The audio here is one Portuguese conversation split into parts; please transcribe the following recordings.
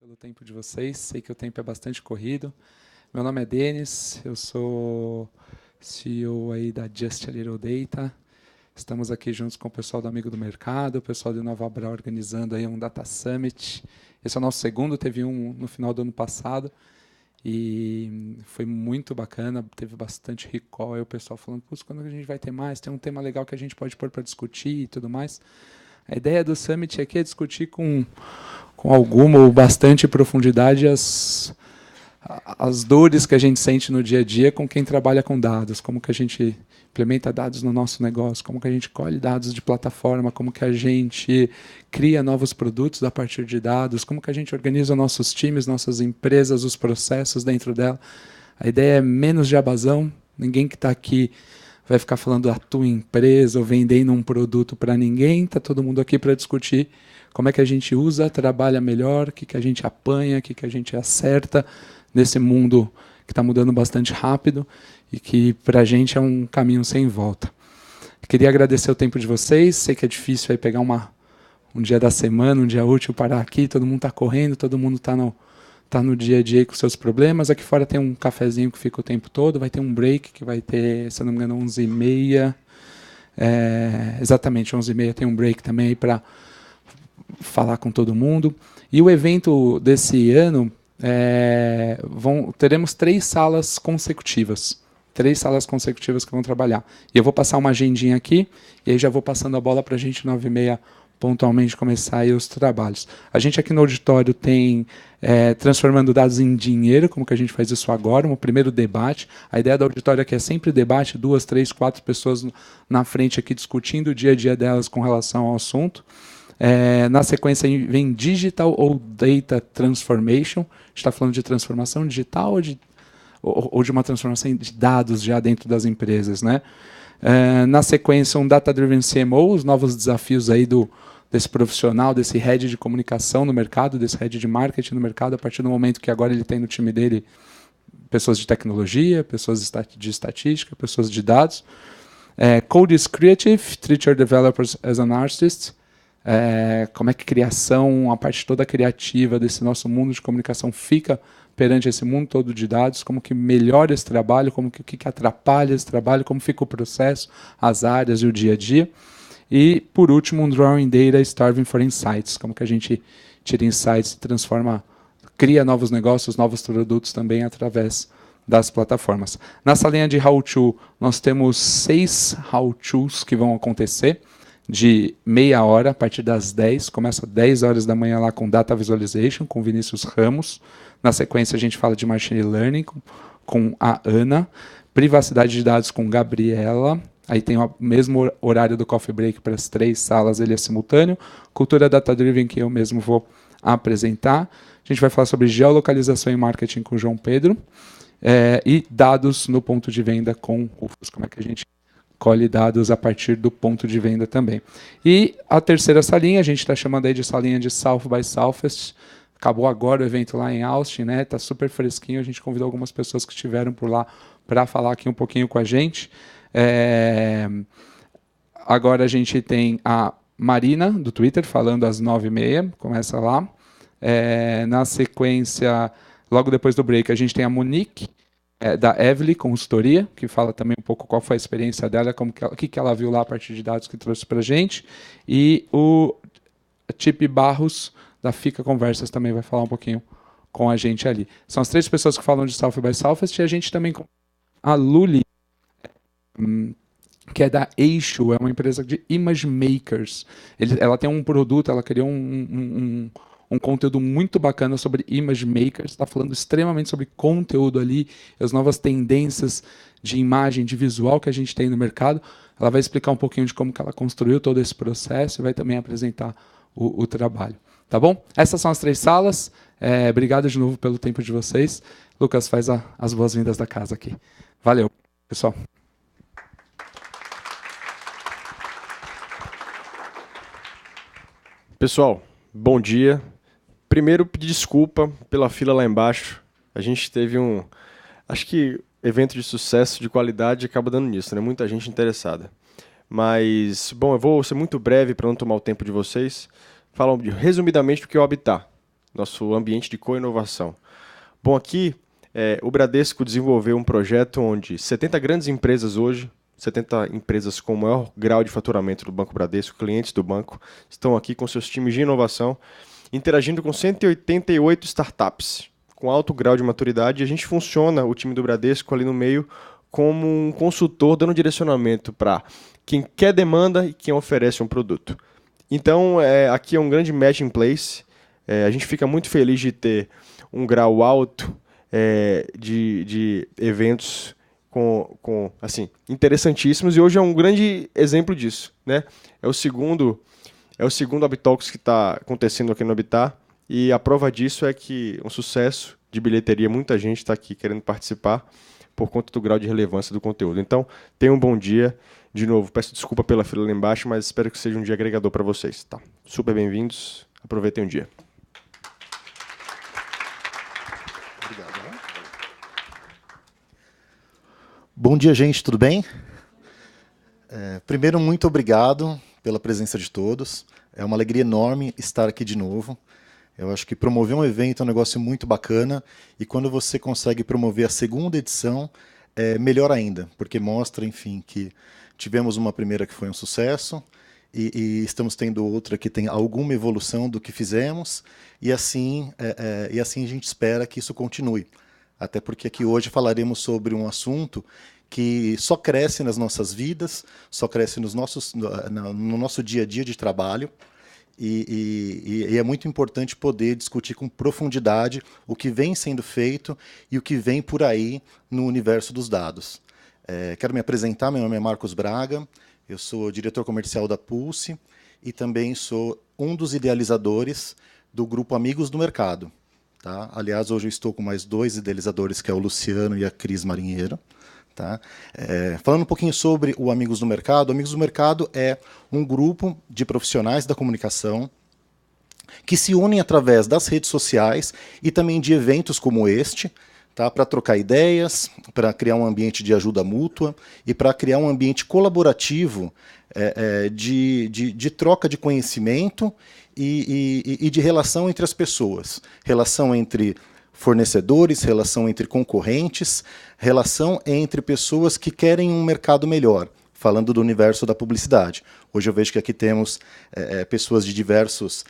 pelo tempo de vocês. Sei que o tempo é bastante corrido. Meu nome é Denis, eu sou CEO aí da Just a Little Data. Estamos aqui juntos com o pessoal do Amigo do Mercado, o pessoal do InovaBra organizando aí um Data Summit. Esse é o nosso segundo, teve um no final do ano passado e foi muito bacana, teve bastante recall aí, o pessoal falando, quando a gente vai ter mais? Tem um tema legal que a gente pode pôr para discutir e tudo mais. A ideia do Summit aqui é discutir com alguma ou bastante profundidade as dores que a gente sente no dia a dia com quem trabalha com dados, como que a gente implementa dados no nosso negócio, como que a gente colhe dados de plataforma, como que a gente cria novos produtos a partir de dados, como que a gente organiza nossos times, nossas empresas, os processos dentro dela. A ideia é menos jabazão, ninguém que está aqui vai ficar falando da tua empresa ou vendendo um produto para ninguém, está todo mundo aqui para discutir como é que a gente usa, trabalha melhor, o que a gente apanha, o que a gente acerta nesse mundo que está mudando bastante rápido e que para a gente é um caminho sem volta. Queria agradecer o tempo de vocês, sei que é difícil aí pegar um dia da semana, um dia útil, parar aqui, todo mundo está correndo, todo mundo está no dia a dia com seus problemas. Aqui fora tem um cafezinho que fica o tempo todo, vai ter um break que vai ter, se eu não me engano, 11h30. Exatamente, 11h30 tem um break também aí para falar com todo mundo. E o evento desse ano, teremos 3 salas consecutivas. 3 salas consecutivas que vão trabalhar. E eu vou passar uma agendinha aqui, e aí já vou passando a bola para a gente, 9h30, pontualmente começar aí os trabalhos. A gente aqui no auditório tem transformando dados em dinheiro, como que a gente faz isso agora, um primeiro debate. A ideia do auditório aqui é sempre debate, 2, 3, 4 pessoas na frente aqui discutindo o dia a dia delas com relação ao assunto. Na sequência vem Digital ou Data Transformation. A gente está falando de transformação digital ou de uma transformação de dados já dentro das empresas, né? Na sequência, um Data Driven CMO, os novos desafios aí desse profissional, desse head de comunicação no mercado, desse head de marketing no mercado, a partir do momento que agora ele tem no time dele pessoas de tecnologia, pessoas de estatística, pessoas de dados. Code is Creative, Treat Your Developers as an Artist. Como é que criação, a parte toda criativa desse nosso mundo de comunicação fica perante esse mundo todo de dados, como que melhora esse trabalho, o que atrapalha esse trabalho, como fica o processo, as áreas e o dia a dia. E, por último, um Drawing Data Starving for Insights, como que a gente tira insights e transforma, cria novos negócios, novos produtos também através das plataformas. Na salinha de How-To, nós temos 6 How-Tos que vão acontecer, de meia hora, a partir das 10, começa às 10 horas da manhã lá com Data Visualization, com Vinícius Ramos. Na sequência a gente fala de Machine Learning com a Ana, Privacidade de Dados com Gabriela, aí tem o mesmo horário do Coffee Break para as 3 salas, ele é simultâneo. Cultura Data Driven, que eu mesmo vou apresentar. A gente vai falar sobre geolocalização e marketing com o João Pedro. E dados no ponto de venda com o Rufus, como é que a gente colhe dados a partir do ponto de venda também. E a terceira salinha, a gente está chamando aí de salinha de South by Southwest. Acabou agora o evento lá em Austin, né? Está super fresquinho. A gente convidou algumas pessoas que estiveram por lá para falar aqui um pouquinho com a gente. Agora a gente tem a Marina, do Twitter, falando às 9h30. Começa lá. Na sequência, logo depois do break, a gente tem a Monique, da Evely Consultoria, que fala também um pouco qual foi a experiência dela, o que ela viu lá a partir de dados que trouxe para a gente. E o Chip Barros, da Fica Conversas, também vai falar um pouquinho com a gente ali. São as 3 pessoas que falam de South by Southwest, e a gente também com a Luli, que é da Eixo, é uma empresa de image makers. Ela tem um produto, ela criou um conteúdo muito bacana sobre image makers, está falando extremamente sobre conteúdo ali, as novas tendências de imagem, de visual que a gente tem no mercado. Ela vai explicar um pouquinho de como que ela construiu todo esse processo e vai também apresentar o trabalho. Tá bom? Essas são as 3 salas. Obrigado de novo pelo tempo de vocês. Lucas, faz as boas-vindas da casa aqui. Valeu, pessoal. Pessoal, bom dia. Primeiro, pedir desculpa pela fila lá embaixo. A gente teve acho que evento de sucesso, de qualidade, acaba dando nisso, né? Muita gente interessada. Mas, bom, eu vou ser muito breve para não tomar o tempo de vocês. Falar resumidamente do que é o Habitat. nosso ambiente de co-inovação. Bom, aqui o Bradesco desenvolveu um projeto onde 70 grandes empresas hoje, 70 empresas com o maior grau de faturamento do Banco Bradesco, clientes do banco, estão aqui com seus times de inovação, interagindo com 188 startups, com alto grau de maturidade, e a gente funciona, o time do Bradesco ali no meio, como um consultor dando direcionamento para quem quer demanda e quem oferece um produto. Então, aqui é um grande match in place. A gente fica muito feliz de ter um grau alto de eventos assim, interessantíssimos, e hoje é um grande exemplo disso, né? É o segundo Habitalks que está acontecendo aqui no Habitat, e a prova disso é que um sucesso de bilheteria, muita gente está aqui querendo participar por conta do grau de relevância do conteúdo. Então, tenham um bom dia. De novo, peço desculpa pela fila lá embaixo, mas espero que seja um dia agregador para vocês. Tá? Super bem-vindos. Aproveitem o dia. Obrigado. Bom dia, gente. Tudo bem? Primeiro, muito obrigado pela presença de todos. É uma alegria enorme estar aqui de novo. Eu acho que promover um evento é um negócio muito bacana, e quando você consegue promover a segunda edição, é melhor ainda, porque mostra, enfim, que tivemos uma primeira que foi um sucesso, e estamos tendo outra que tem alguma evolução do que fizemos, e assim a gente espera que isso continue. Até porque aqui hoje falaremos sobre um assunto que só cresce nas nossas vidas, só cresce no nosso dia a dia de trabalho, e é muito importante poder discutir com profundidade o que vem sendo feito e o que vem por aí no universo dos dados. Quero me apresentar, meu nome é Marcos Braga, eu sou diretor comercial da Pulse e também sou um dos idealizadores do grupo Amigos do Mercado. Tá? Aliás, hoje eu estou com mais 2 idealizadores, que é o Luciano e a Cris Marinheiro. Tá? Falando um pouquinho sobre o Amigos do Mercado, o Amigos do Mercado é um grupo de profissionais da comunicação que se unem através das redes sociais e também de eventos como este, tá? Para trocar ideias, para criar um ambiente de ajuda mútua e para criar um ambiente colaborativo de troca de conhecimento e de relação entre as pessoas. Relação entre fornecedores, relação entre concorrentes, relação entre pessoas que querem um mercado melhor, falando do universo da publicidade. Hoje eu vejo que aqui temos pessoas de diversos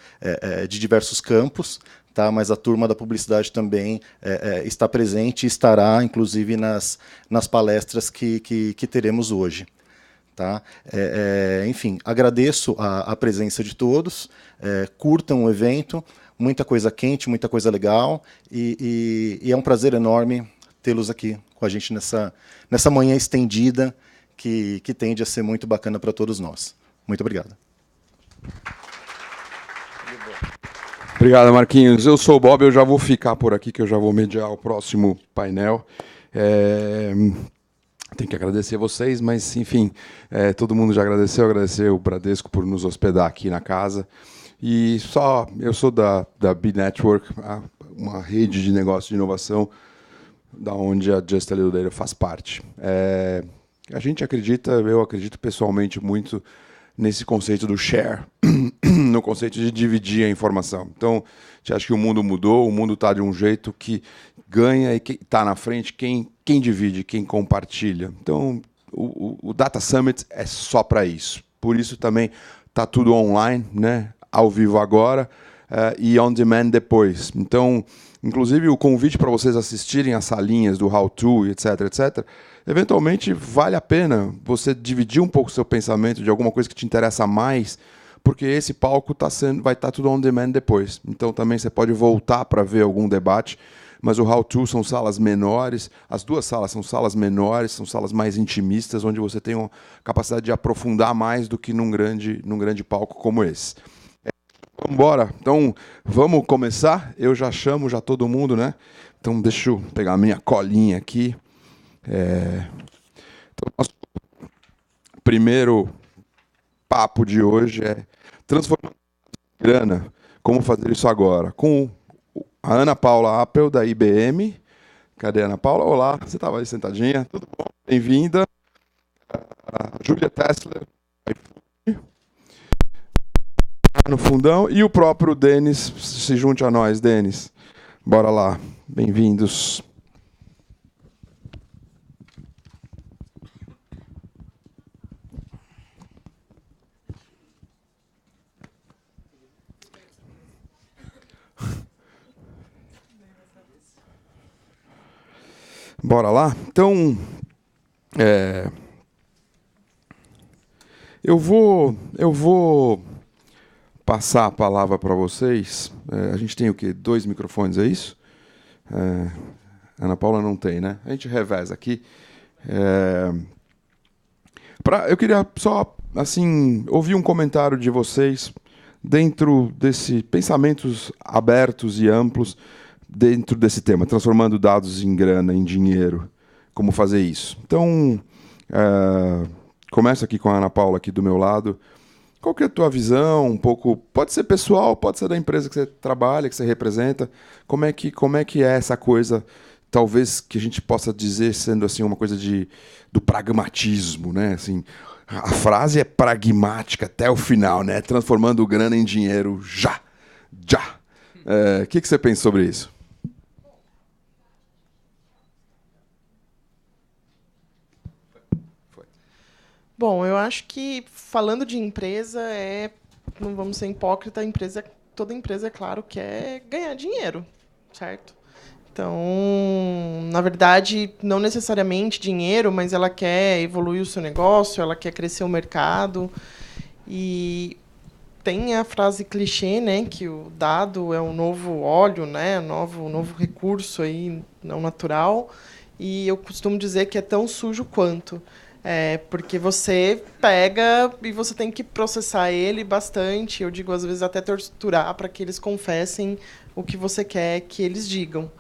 campos, tá? Mas a turma da publicidade também está presente e estará, inclusive, nas palestras que teremos hoje. Tá? Enfim, agradeço a presença de todos, curtam o evento, muita coisa quente, muita coisa legal, e é um prazer enorme tê-los aqui com a gente nessa manhã estendida que tende a ser muito bacana para todos nós. Muito obrigado. Obrigado, Marquinhos. Eu sou o Bob, eu já vou ficar por aqui, que eu já vou mediar o próximo painel. Tenho que agradecer vocês, mas, enfim, todo mundo já agradeceu. Agradecer o Bradesco por nos hospedar aqui na casa. E eu sou da B-Network, uma rede de negócio de inovação, da onde a Just a Little Data faz parte. A gente acredita, eu acredito pessoalmente muito nesse conceito do share, no conceito de dividir a informação. Então, a gente acha que o mundo mudou, o mundo está de um jeito que ganha e que está na frente quem divide, quem compartilha. Então, o Data Summit é só para isso. Por isso também está tudo online, né? Ao vivo agora e on demand depois. Então, inclusive, o convite para vocês assistirem as salinhas do How To, etc., etc., eventualmente vale a pena você dividir um pouco o seu pensamento de alguma coisa que te interessa mais, porque esse palco vai estar tudo on demand depois. Então, também você pode voltar para ver algum debate, mas o How To são salas menores, as 2 salas são salas menores, são salas mais intimistas, onde você tem uma capacidade de aprofundar mais do que num grande palco como esse. Vamos embora. Então, vamos começar. Eu já chamo todo mundo, né? Então, deixa eu pegar a minha colinha aqui. Então, nosso primeiro papo de hoje é transformação de grana. Como fazer isso agora? Com a Ana Paula Appel, da IBM. Cadê a Ana Paula? Olá, você estava aí sentadinha. Tudo bom? Bem-vinda. A Júlia Tessler, no fundão. E o próprio Denis se junte a nós. Denis, bora lá. Bem-vindos. Bora lá? Então, eu vou passar a palavra para vocês. A gente tem o quê? 2 microfones, é isso? Ana Paula não tem, né? A gente reveza aqui. Eu queria só assim ouvir um comentário de vocês dentro desse pensamentos abertos e amplos dentro desse tema, transformando dados em grana, em dinheiro. Como fazer isso? Então, começo aqui com a Ana Paula aqui do meu lado. Qual que é a tua visão? Um pouco, pode ser pessoal, pode ser da empresa que você trabalha, que você representa. Como é que é essa coisa, talvez que a gente possa dizer sendo assim uma coisa do pragmatismo, né? Assim, a frase é pragmática até o final, né? Transformando grana em dinheiro já. O que você pensa sobre isso? Bom, eu acho que, falando de empresa, não vamos ser hipócrita, toda empresa, é claro, quer ganhar dinheiro, certo? Então, na verdade, não necessariamente dinheiro, mas ela quer evoluir o seu negócio, ela quer crescer o mercado. E tem a frase clichê, né, que o dado é o novo óleo, né, o novo recurso aí, não natural. E eu costumo dizer que é tão sujo quanto. Porque você pega e você tem que processar ele bastante, eu digo às vezes até torturar para que eles confessem o que você quer que eles digam.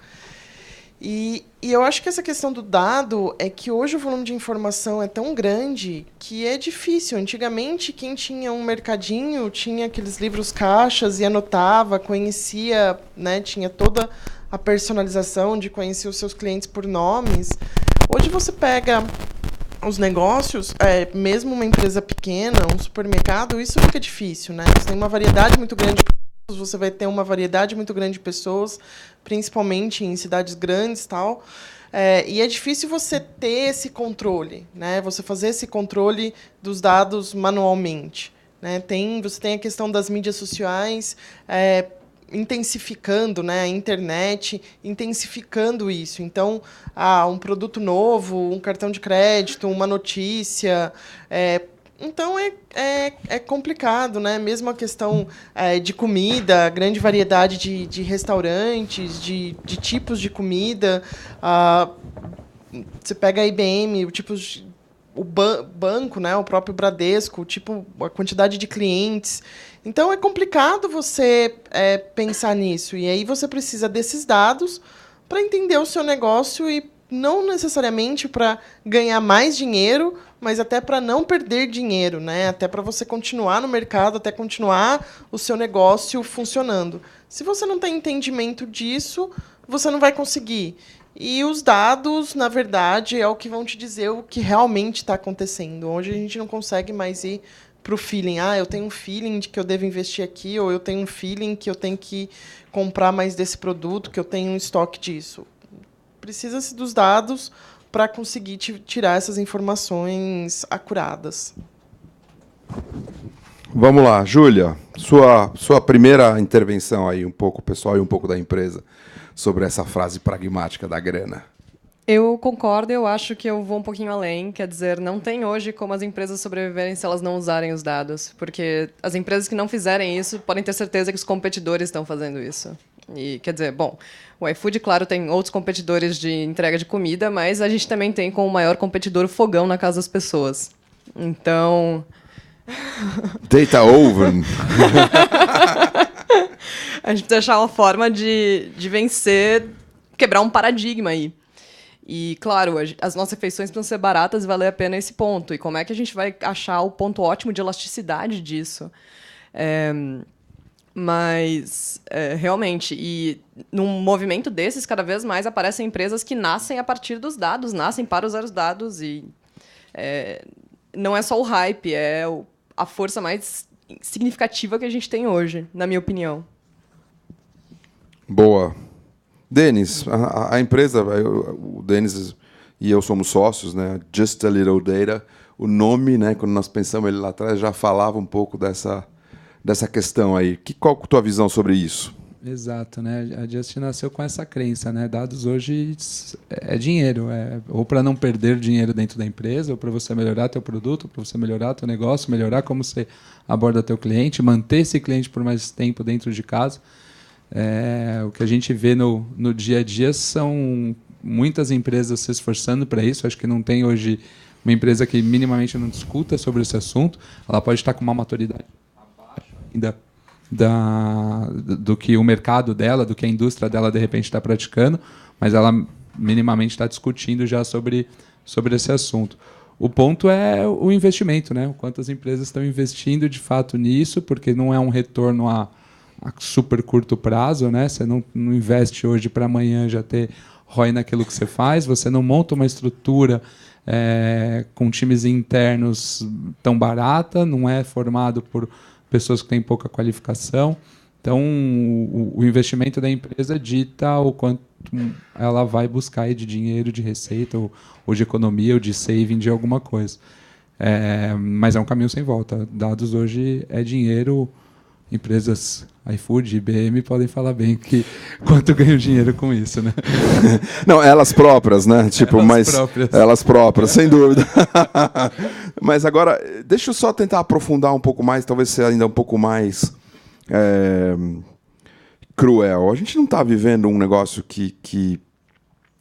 E eu acho que essa questão do dado é que hoje o volume de informação é tão grande que é difícil. Antigamente, quem tinha um mercadinho tinha aqueles livros caixas e anotava, conhecia, né, tinha toda a personalização de conhecer os seus clientes por nomes. Hoje você pega os negócios, mesmo uma empresa pequena, um supermercado, isso fica difícil, né? Você tem uma variedade muito grande de produtos, você vai ter uma variedade muito grande de pessoas, principalmente em cidades grandes e tal. E é difícil você ter esse controle, né? Você fazer esse controle dos dados manualmente, né? Você tem a questão das mídias sociais, intensificando, né, a internet, intensificando isso. Então, um produto novo, um cartão de crédito, uma notícia. Então, é complicado, né? Mesmo a questão de comida, grande variedade de restaurantes, de tipos de comida. Você pega a IBM, o banco, né, o próprio Bradesco, a quantidade de clientes. Então, é complicado você pensar nisso. E aí você precisa desses dados para entender o seu negócio e não necessariamente para ganhar mais dinheiro, mas até para não perder dinheiro, né? Até para você continuar no mercado, até continuar o seu negócio funcionando. Se você não tem entendimento disso, você não vai conseguir. E os dados, na verdade, é o que vão te dizer o que realmente está acontecendo. Hoje a gente não consegue mais ir para o feeling. Eu tenho um feeling de que eu devo investir aqui, ou eu tenho um feeling que eu tenho que comprar mais desse produto, que eu tenho um estoque disso. Precisa-se dos dados para conseguir tirar essas informações acuradas. Vamos lá, Júlia, sua primeira intervenção aí, um pouco pessoal e um pouco da empresa, sobre essa frase pragmática da grana. Eu concordo, eu acho que eu vou um pouquinho além, quer dizer, não tem hoje como as empresas sobreviverem se elas não usarem os dados, porque as empresas que não fizerem isso podem ter certeza que os competidores estão fazendo isso. E, quer dizer, bom, o iFood, claro, tem outros competidores de entrega de comida, mas a gente também tem como maior competidor o fogão na casa das pessoas. Então... Data oven. A gente precisa achar uma forma de vencer, quebrar um paradigma aí. E, claro, as nossas refeições precisam ser baratas e valer a pena esse ponto. E como é que a gente vai achar o ponto ótimo de elasticidade disso? Mas, realmente, e num movimento desses, cada vez mais aparecem empresas que nascem a partir dos dados, nascem para usar os dados. E não é só o hype, é a força mais significativa que a gente tem hoje, na minha opinião. Boa. Denis, a empresa, o Denis e eu somos sócios, né? Just a Little Data. O nome, né? Quando nós pensamos ele lá atrás, já falava um pouco dessa questão aí. Qual a tua visão sobre isso? Exato, né? A Just nasceu com essa crença, né? Dados hoje é dinheiro, ou para não perder dinheiro dentro da empresa, ou para você melhorar teu produto, para você melhorar teu negócio, melhorar como você aborda teu cliente, manter esse cliente por mais tempo dentro de casa. O que a gente vê no dia a dia são muitas empresas se esforçando para isso. Acho que não tem hoje uma empresa que minimamente não discuta sobre esse assunto. Ela pode estar com uma maturidade abaixo ainda do que o mercado dela, do que a indústria dela de repente está praticando, mas ela minimamente está discutindo já sobre esse assunto. O ponto é o investimento, né? O quanto as empresas estão investindo de fato nisso, porque não é um retorno a super curto prazo, né? Você não investe hoje para amanhã já ter ROI naquilo que você faz, você não monta uma estrutura com times internos tão barata, não é formado por pessoas que têm pouca qualificação. Então, o investimento da empresa dita o quanto ela vai buscar aí de dinheiro, de receita, ou de economia, ou de saving de alguma coisa. Mas é um caminho sem volta. Dados hoje é dinheiro. Empresas iFood, IBM podem falar bem que quanto ganham dinheiro com isso, né? Não, elas próprias, né? Tipo, elas próprias, sem dúvida. Mas agora, deixa eu só tentar aprofundar um pouco mais, talvez ser ainda um pouco mais cruel. A gente não está vivendo um negócio que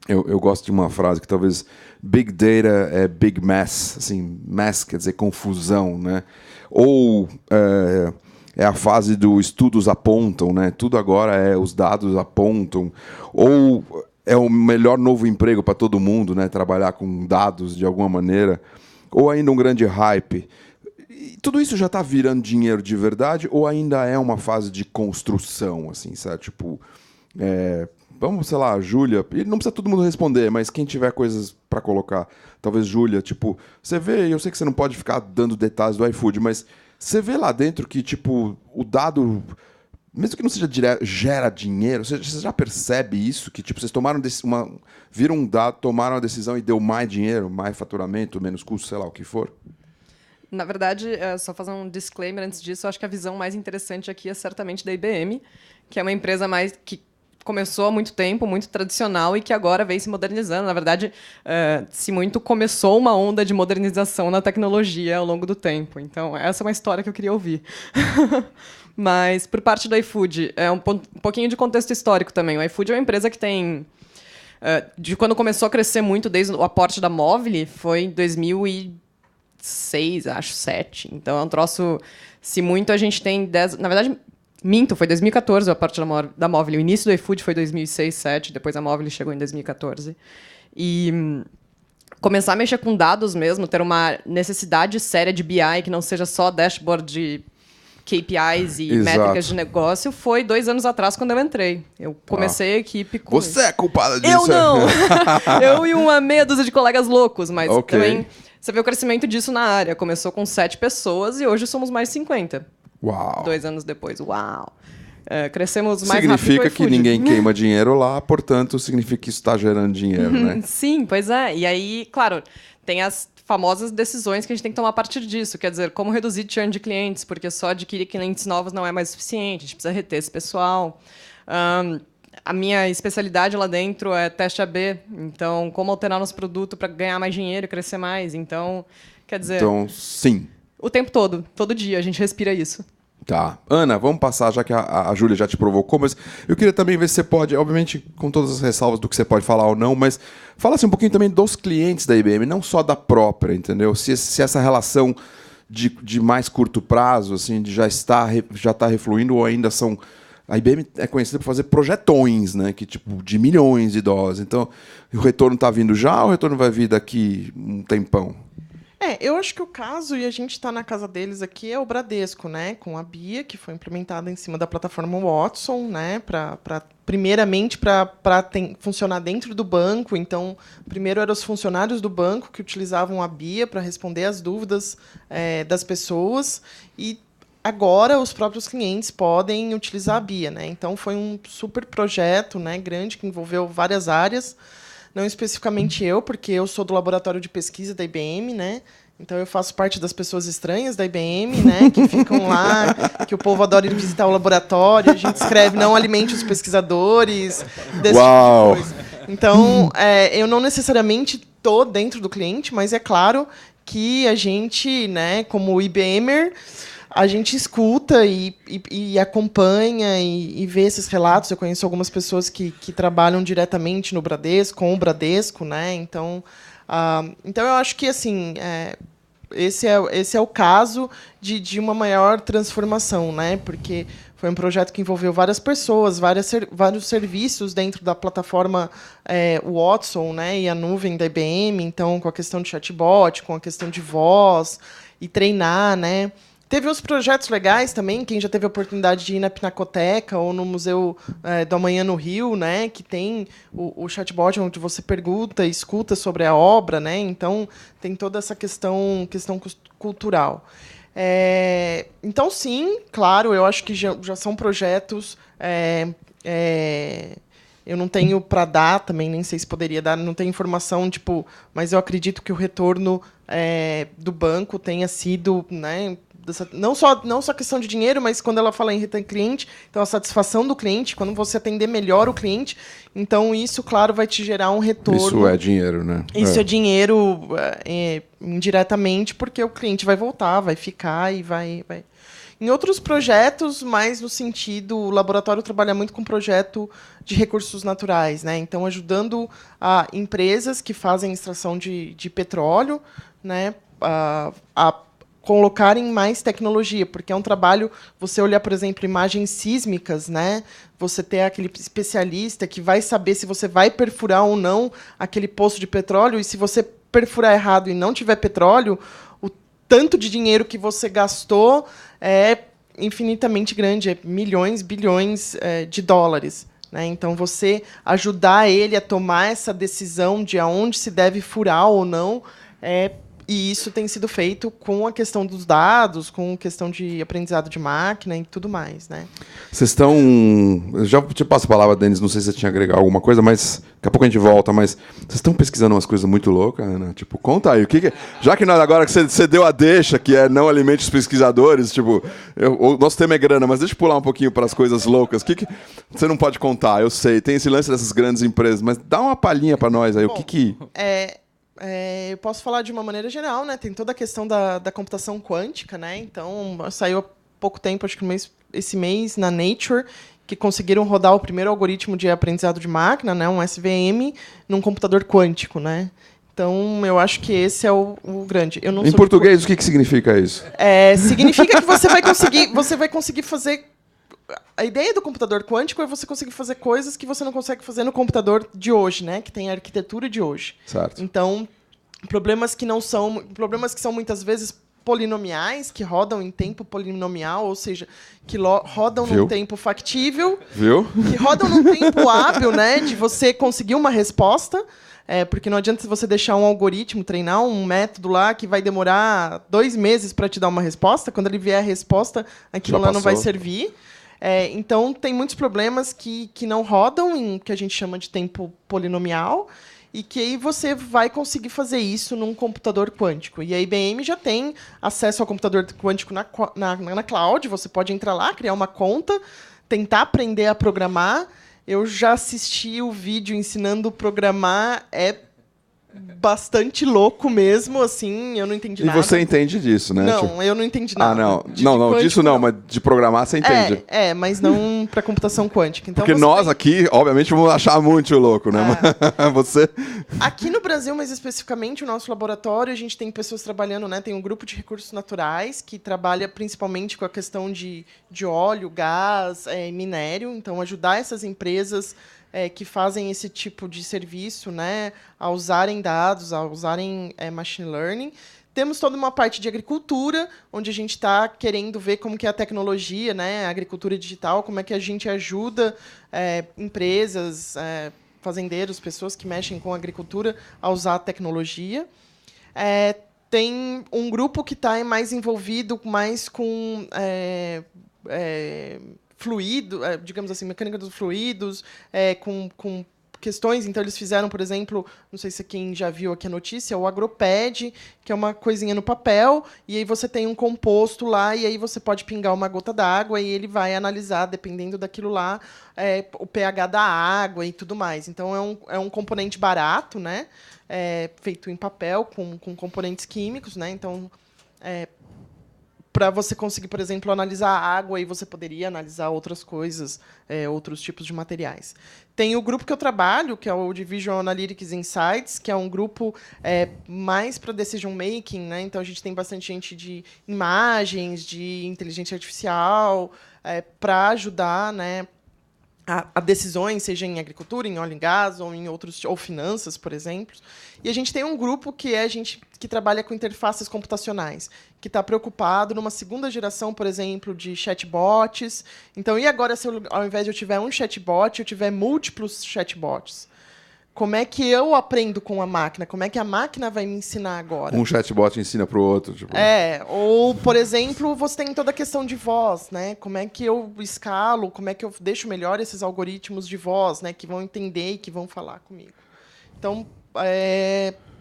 eu gosto de uma frase que talvez Big Data é Big Mess, assim, mess quer dizer confusão, né? Ou é a fase do estudos apontam, né? Tudo agora os dados apontam. Ou é o melhor novo emprego para todo mundo, né? Trabalhar com dados de alguma maneira. Ou ainda um grande hype. E tudo isso já está virando dinheiro de verdade ou ainda é uma fase de construção, assim, sabe? Tipo, vamos, sei lá, Júlia, e não precisa todo mundo responder, mas quem tiver coisas para colocar, talvez Júlia, tipo, você vê, eu sei que você não pode ficar dando detalhes do iFood, mas você vê lá dentro que, tipo, o dado, mesmo que não seja direto, gera dinheiro. Você já percebe isso? Que, tipo, vocês viram um dado, tomaram a decisão e deu mais dinheiro, mais faturamento, menos custo, sei lá, o que for? Na verdade, só fazer um disclaimer antes disso, eu acho que a visão mais interessante aqui é certamente da IBM, que é uma empresa que começou há muito tempo, muito tradicional, e que agora vem se modernizando. Na verdade, se muito começou uma onda de modernização na tecnologia ao longo do tempo. Então, essa é uma história que eu queria ouvir. Mas, por parte do iFood, um pouquinho de contexto histórico também. O iFood é uma empresa que tem... de quando começou a crescer muito, desde o aporte da Movile, foi em 2006, acho, 2007. Então, é um troço... Se muito, a gente tem 10... Na verdade... Minto, foi 2014 a parte da Movile. O início do iFood foi 2006, 2007, depois a Movile chegou em 2014. E começar a mexer com dados mesmo, ter uma necessidade séria de BI, que não seja só dashboard de KPIs e métricas de negócio, foi 2 anos atrás, quando eu entrei. Eu comecei a equipe com... Você é culpada disso. Eu não! Eu e uma meia dúzia de colegas loucos, mas também você vê o crescimento disso na área. Começou com 7 pessoas e hoje somos mais 50. Uau. 2 anos depois. Uau! Crescemos mais rápido. Significa que ninguém queima dinheiro lá, portanto, significa que isso está gerando dinheiro, né? Sim, pois é. E aí, claro, tem as famosas decisões que a gente tem que tomar a partir disso. Quer dizer, como reduzir churn de clientes, porque só adquirir clientes novos não é mais suficiente. A gente precisa reter esse pessoal. A minha especialidade lá dentro é teste AB. Então, como alternar nosso produto para ganhar mais dinheiro e crescer mais. Então, quer dizer... Então, sim. O tempo todo dia, a gente respira isso. Tá. Ana, vamos passar, já que a Júlia já te provocou, mas eu queria também ver se você pode, obviamente, com todas as ressalvas do que você pode falar ou não, mas fala-se um pouquinho também dos clientes da IBM, não só da própria, entendeu? Se essa relação de mais curto prazo, assim, já está refluindo ou ainda são... A IBM é conhecida por fazer projetões, né? Que, tipo, de milhões de dólares. Então, o retorno está vindo já ou o retorno vai vir daqui um tempão? Eu acho que o caso, e a gente está na casa deles aqui, é o Bradesco, né? Com a BIA, que foi implementada em cima da plataforma Watson, né? Primeiramente, para funcionar dentro do banco. Então, primeiro eram os funcionários do banco que utilizavam a BIA para responder às dúvidas das pessoas. E agora os próprios clientes podem utilizar a BIA, né? Então foi um super projeto, né, grande, que envolveu várias áreas, não especificamente eu, porque eu sou do laboratório de pesquisa da IBM, né? Então eu faço parte das pessoas estranhas da IBM, né, que ficam lá, que o povo adora ir visitar o laboratório, a gente escreve não alimente os pesquisadores, desse Uau! tipo de coisa. Então, eu não necessariamente estou dentro do cliente, mas é claro que a gente, né, como IBMer, a gente escuta e acompanha e vê esses relatos. Eu conheço algumas pessoas que trabalham diretamente no Bradesco, com o Bradesco, né? Então eu acho que assim esse é o caso de uma maior transformação, né? Porque foi um projeto que envolveu várias pessoas, vários serviços dentro da plataforma Watson, né? E a nuvem da IBM. Então, com a questão de chatbot, com a questão de voz e treinar, né? Teve uns projetos legais também, quem já teve a oportunidade de ir na Pinacoteca ou no Museu do Amanhã no Rio, né, que tem o chatbot onde você pergunta e escuta sobre a obra, né, então tem toda essa questão cultural. Então, sim, claro, eu acho que já são projetos... eu não tenho para dar também, nem sei se poderia dar, não tenho informação, mas eu acredito que o retorno do banco tenha sido, né, não só questão de dinheiro, mas quando ela fala em retorno cliente, então a satisfação do cliente, quando você atender melhor o cliente, então isso, claro, vai te gerar um retorno. Isso é dinheiro, né? Isso é dinheiro indiretamente, porque o cliente vai voltar, vai ficar e vai... Em outros projetos, mais no sentido... O laboratório trabalha muito com projeto de recursos naturais, né? Então, ajudando a empresas que fazem extração de petróleo, né, a colocarem mais tecnologia, porque é um trabalho, você olhar, por exemplo, imagens sísmicas, né? Você ter aquele especialista que vai saber se você vai perfurar ou não aquele poço de petróleo, e se você perfurar errado e não tiver petróleo, o tanto de dinheiro que você gastou é infinitamente grande, é milhões, bilhões de dólares. Né? Então, você ajudar ele a tomar essa decisão de aonde se deve furar ou não, e isso tem sido feito com a questão dos dados, com a questão de aprendizado de máquina e tudo mais, né? Vocês estão... Eu já te passo a palavra, Denis, não sei se você tinha agregado alguma coisa, mas daqui a pouco a gente volta, mas vocês estão pesquisando umas coisas muito loucas, Ana? Tipo, conta aí, o que já que nós, agora que você deu a deixa, que é não alimente os pesquisadores, tipo, o nosso tema é grana, mas deixa eu pular um pouquinho para as coisas loucas. O que você não pode contar? Eu sei, tem esse lance dessas grandes empresas, mas dá uma palhinha para nós aí, Bom, o que... eu posso falar de uma maneira geral, né? Tem toda a questão da computação quântica, né? Então, saiu há pouco tempo, acho que esse mês, na Nature, que conseguiram rodar o primeiro algoritmo de aprendizado de máquina, né? Um SVM, num computador quântico, né? Então, eu acho que esse é o grande. Eu não Em sou português, o que significa isso? Significa que você vai conseguir fazer... A ideia do computador quântico é você conseguir fazer coisas que você não consegue fazer no computador de hoje, né? Que tem a arquitetura de hoje. Certo. Então, problemas que são muitas vezes polinomiais, que rodam em tempo polinomial, ou seja, que rodam num tempo factível, que rodam num tempo hábil, né? De você conseguir uma resposta. Porque não adianta você deixar um algoritmo, treinar um método lá que vai demorar 2 meses para te dar uma resposta. Quando ele vier a resposta, aquilo lá não vai servir. Então, tem muitos problemas que não rodam em que a gente chama de tempo polinomial e que aí você vai conseguir fazer isso num computador quântico. E a IBM já tem acesso ao computador quântico na cloud. Você pode entrar lá, criar uma conta, tentar aprender a programar. Eu já assisti o vídeo ensinando a programar, bastante louco mesmo, assim, eu não entendi nada. E você entende disso, né? Não, eu não entendi nada. Não, disso não, mas de programar você entende. Mas não para computação quântica. Então, porque nós aqui, obviamente, vamos achar muito louco, né? Você... Aqui no Brasil, mais especificamente, o nosso laboratório, a gente tem pessoas trabalhando, né? Tem um grupo de recursos naturais que trabalha principalmente com a questão de óleo, gás, minério. Então, ajudar essas empresas que fazem esse tipo de serviço, né, a usarem dados, a usarem machine learning. Temos toda uma parte de agricultura, onde a gente está querendo ver como que é a tecnologia, né, a agricultura digital, como é que a gente ajuda empresas, fazendeiros, pessoas que mexem com a agricultura a usar a tecnologia. Tem um grupo que está mais envolvido mais com fluido, digamos assim, mecânica dos fluidos, com questões. Então, eles fizeram, por exemplo, não sei se quem já viu aqui a notícia, o Agropad, que é uma coisinha no papel, e aí você tem um composto lá, e aí você pode pingar uma gota d'água, e ele vai analisar, dependendo daquilo lá, o pH da água e tudo mais. Então, é um componente barato, né? Feito em papel, com componentes químicos, né? Então, para você conseguir, por exemplo, analisar a água, e você poderia analisar outras coisas, outros tipos de materiais. Tem o grupo que eu trabalho, que é o Division Analytics Insights, que é um grupo mais para decision making, né? Então, a gente tem bastante gente de imagens, de inteligência artificial, para ajudar, né, a decisões, seja em agricultura, em óleo e gás, ou em outros, ou finanças, por exemplo. E a gente tem um grupo que é gente que trabalha com interfaces computacionais, que está preocupado numa segunda geração, por exemplo, de chatbots. Então, e agora, se ao invés de eu tiver um chatbot, eu tiver múltiplos chatbots? Como é que eu aprendo com a máquina? Como é que a máquina vai me ensinar agora? Um chatbot ensina para o outro. Tipo... Ou, por exemplo, você tem toda a questão de voz, né? Como é que eu escalo, como é que eu deixo melhor esses algoritmos de voz, né? Que vão entender e que vão falar comigo. Então,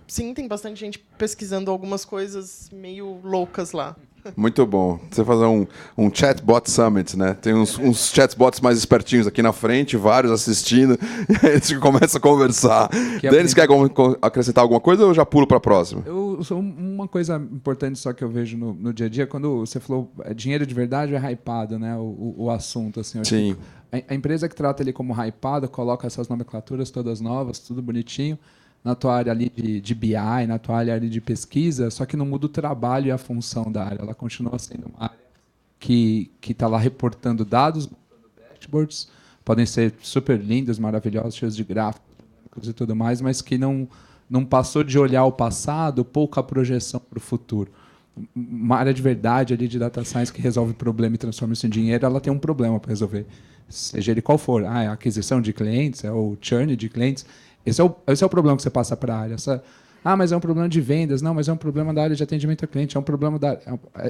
sim, tem bastante gente pesquisando algumas coisas meio loucas lá. Muito bom. Você fazer um chatbot summit, né? Tem uns chatbots mais espertinhos aqui na frente, vários assistindo, e aí a gente começa a conversar. Denis, quer acrescentar alguma coisa ou eu já pulo para a próxima? Uma coisa importante só que eu vejo no dia a dia, quando você falou dinheiro de verdade, é hypado, né? O assunto, assim. Sim. A empresa que trata ele como hypado, coloca essas nomenclaturas todas novas, tudo bonitinho, na tua área ali de BI, na tua área ali de pesquisa, só que não muda o trabalho e a função da área. Ela continua sendo uma área que está lá reportando dados, montando dashboards, podem ser super lindos, maravilhosos, cheios de gráficos e tudo mais, mas que não passou de olhar o passado, pouca projeção para o futuro. Uma área de verdade ali de data science que resolve problema e transforma isso em dinheiro, ela tem um problema para resolver, seja ele qual for. É a aquisição de clientes, é o churn de clientes. Esse é o problema que você passa para a área. Mas é um problema de vendas. Não, mas é um problema da área de atendimento ao cliente.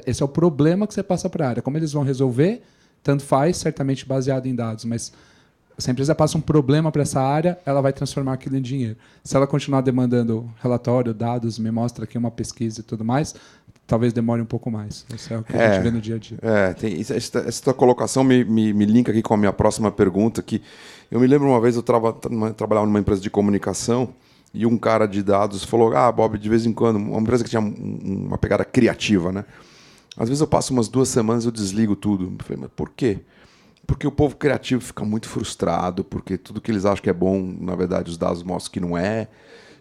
Esse é o problema que você passa para a área. Como eles vão resolver, tanto faz, certamente baseado em dados. Mas se a empresa passa um problema para essa área, ela vai transformar aquilo em dinheiro. Se ela continuar demandando relatório, dados, me mostra aqui uma pesquisa e tudo mais, talvez demore um pouco mais. Isso é o que a gente vê no dia a dia. Essa colocação me linka aqui com a minha próxima pergunta, que eu me lembro uma vez, eu trabalhava numa empresa de comunicação e um cara de dados falou, Bob, de vez em quando, uma empresa que tinha uma pegada criativa, né? Às vezes eu passo umas 2 semanas e eu desligo tudo. Eu falei, mas por quê? Porque o povo criativo fica muito frustrado, porque tudo que eles acham que é bom, na verdade, os dados mostram que não é,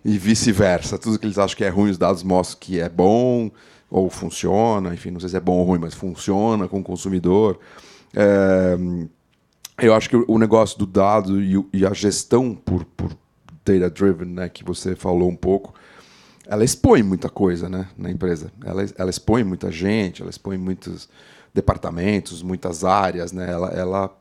e vice-versa. Tudo que eles acham que é ruim, os dados mostram que é bom, ou funciona, enfim, não sei se é bom ou ruim, mas funciona com o consumidor. Eu acho que o negócio do dado e a gestão por data-driven, né, que você falou um pouco, ela expõe muita coisa, né, na empresa. Ela expõe muita gente, ela expõe muitos departamentos, muitas áreas, né, ela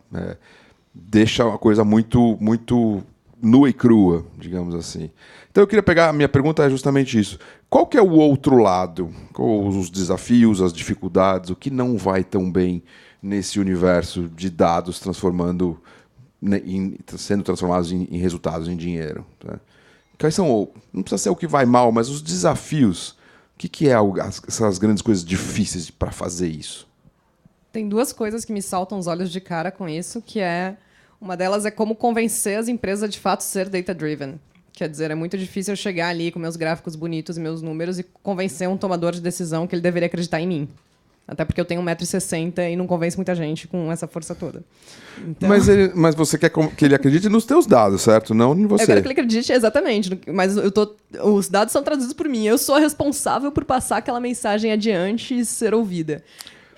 deixa uma coisa muito, muito nua e crua, digamos assim. Então eu queria pegar, a minha pergunta é justamente isso. Qual que é o outro lado? Os desafios, as dificuldades, o que não vai tão bem nesse universo de dados sendo transformados em resultados, em dinheiro? Tá? Quais são, não precisa ser o que vai mal, mas os desafios. O que é essas grandes coisas difíceis para fazer isso? Tem 2 coisas que me saltam os olhos de cara com isso, que uma delas é como convencer as empresas a de fato ser data-driven. Quer dizer, é muito difícil eu chegar ali com meus gráficos bonitos e meus números e convencer um tomador de decisão que ele deveria acreditar em mim. Até porque eu tenho 1,60 m e não convenço muita gente com essa força toda. Então... Mas você quer que ele acredite nos teus dados, certo? Não em você. Eu quero que ele acredite, exatamente. Mas os dados são traduzidos por mim. Eu sou a responsável por passar aquela mensagem adiante e ser ouvida.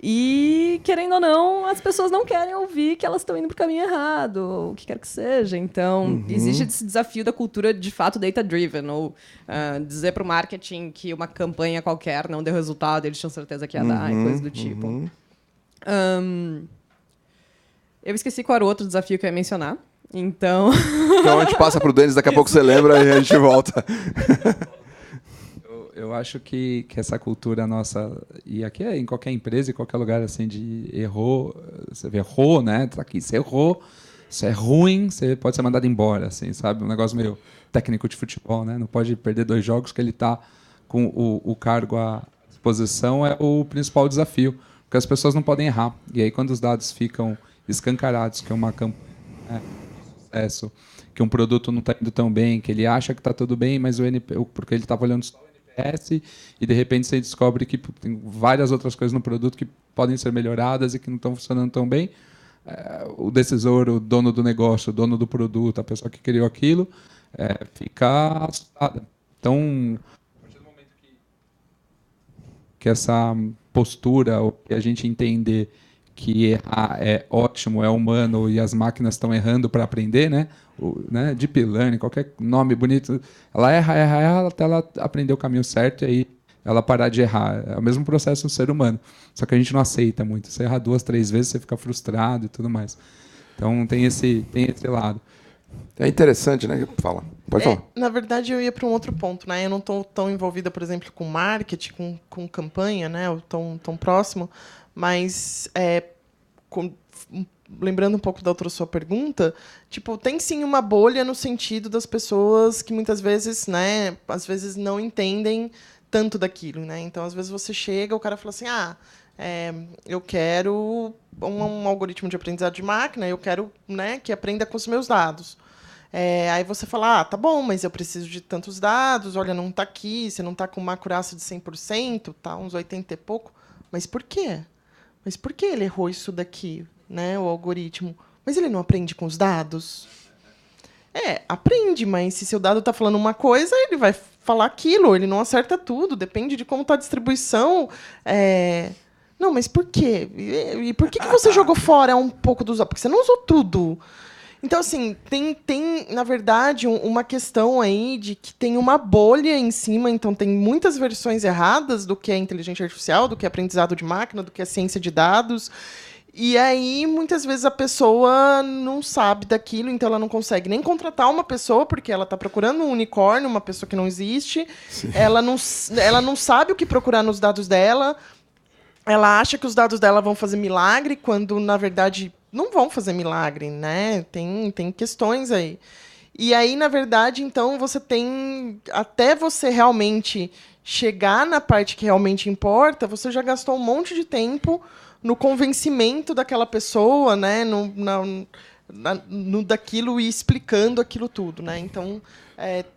E, querendo ou não, as pessoas não querem ouvir que elas estão indo para o caminho errado, ou o que quer que seja. Então, existe esse desafio da cultura, de fato, data-driven. Ou dizer para o marketing que uma campanha qualquer não deu resultado, eles tinham certeza que ia dar, e coisas do tipo. Eu esqueci qual era o outro desafio que eu ia mencionar. Então a gente passa para o Denis, daqui a pouco você lembra e a gente volta. Eu eu acho que essa cultura nossa, e aqui é em qualquer empresa, em qualquer lugar assim, de errou, você vê, errou, né? Tá aqui, você errou, isso é ruim, você pode ser mandado embora, assim, sabe? Um negócio meio técnico de futebol, né? Não pode perder 2 jogos que ele está com o cargo à disposição, é o principal desafio, porque as pessoas não podem errar. E aí, quando os dados ficam escancarados, que é uma campanha de sucesso, que um produto não está indo tão bem, que ele acha que está tudo bem, mas porque ele estava olhando só o NPS, e de repente você descobre que tem várias outras coisas no produto que podem ser melhoradas e que não estão funcionando tão bem. O decisor, o dono do negócio, o dono do produto, a pessoa que criou aquilo, fica assustada. Então, a partir do momento que essa postura, ou que a gente entender que errar é ótimo, é humano e as máquinas estão errando para aprender, né? Deep Learning, qualquer nome bonito, ela erra até ela aprender o caminho certo e aí ela parar de errar. É o mesmo processo do ser humano, só que a gente não aceita muito. Você erra 2, 3 vezes, você fica frustrado e tudo mais. Então tem esse lado. É interessante, né? Pode falar. Na verdade, eu ia para um outro ponto, né? Eu não estou tão envolvida, por exemplo, com marketing, com campanha, né? Ou tão próximo, mas lembrando um pouco da outra sua pergunta, tipo, tem sim uma bolha no sentido das pessoas que muitas vezes, né? Às vezes não entendem tanto daquilo, né? Então, às vezes você chega, o cara fala assim, eu quero um algoritmo de aprendizado de máquina, eu quero, né, que aprenda com os meus dados. Aí você fala, tá bom, mas eu preciso de tantos dados, olha, não está aqui, você não está com uma acurácia de 100%, tá uns 80 e pouco. Mas por quê? Mas por que ele errou isso daqui, né, o algoritmo? Mas ele não aprende com os dados? Aprende, mas se seu dado está falando uma coisa, ele vai falar aquilo, ele não acerta tudo, depende de como está a distribuição. Não, mas por quê? E por que você jogou fora um pouco dos dados? Porque você não usou tudo. Então, assim, tem na verdade, uma questão aí de que tem uma bolha em cima, então tem muitas versões erradas do que é inteligência artificial, do que é aprendizado de máquina, do que é ciência de dados. E aí, muitas vezes, a pessoa não sabe daquilo, então ela não consegue nem contratar uma pessoa, porque ela está procurando um unicórnio, uma pessoa que não existe. Ela não sabe o que procurar nos dados dela. Ela acha que os dados dela vão fazer milagre, quando, na verdade, não vão fazer milagre, né? Tem questões aí. E aí, na verdade, então, você tem... Até você realmente chegar na parte que realmente importa, você já gastou um monte de tempo no convencimento daquela pessoa, né? No daquilo e explicando aquilo tudo, né? Então,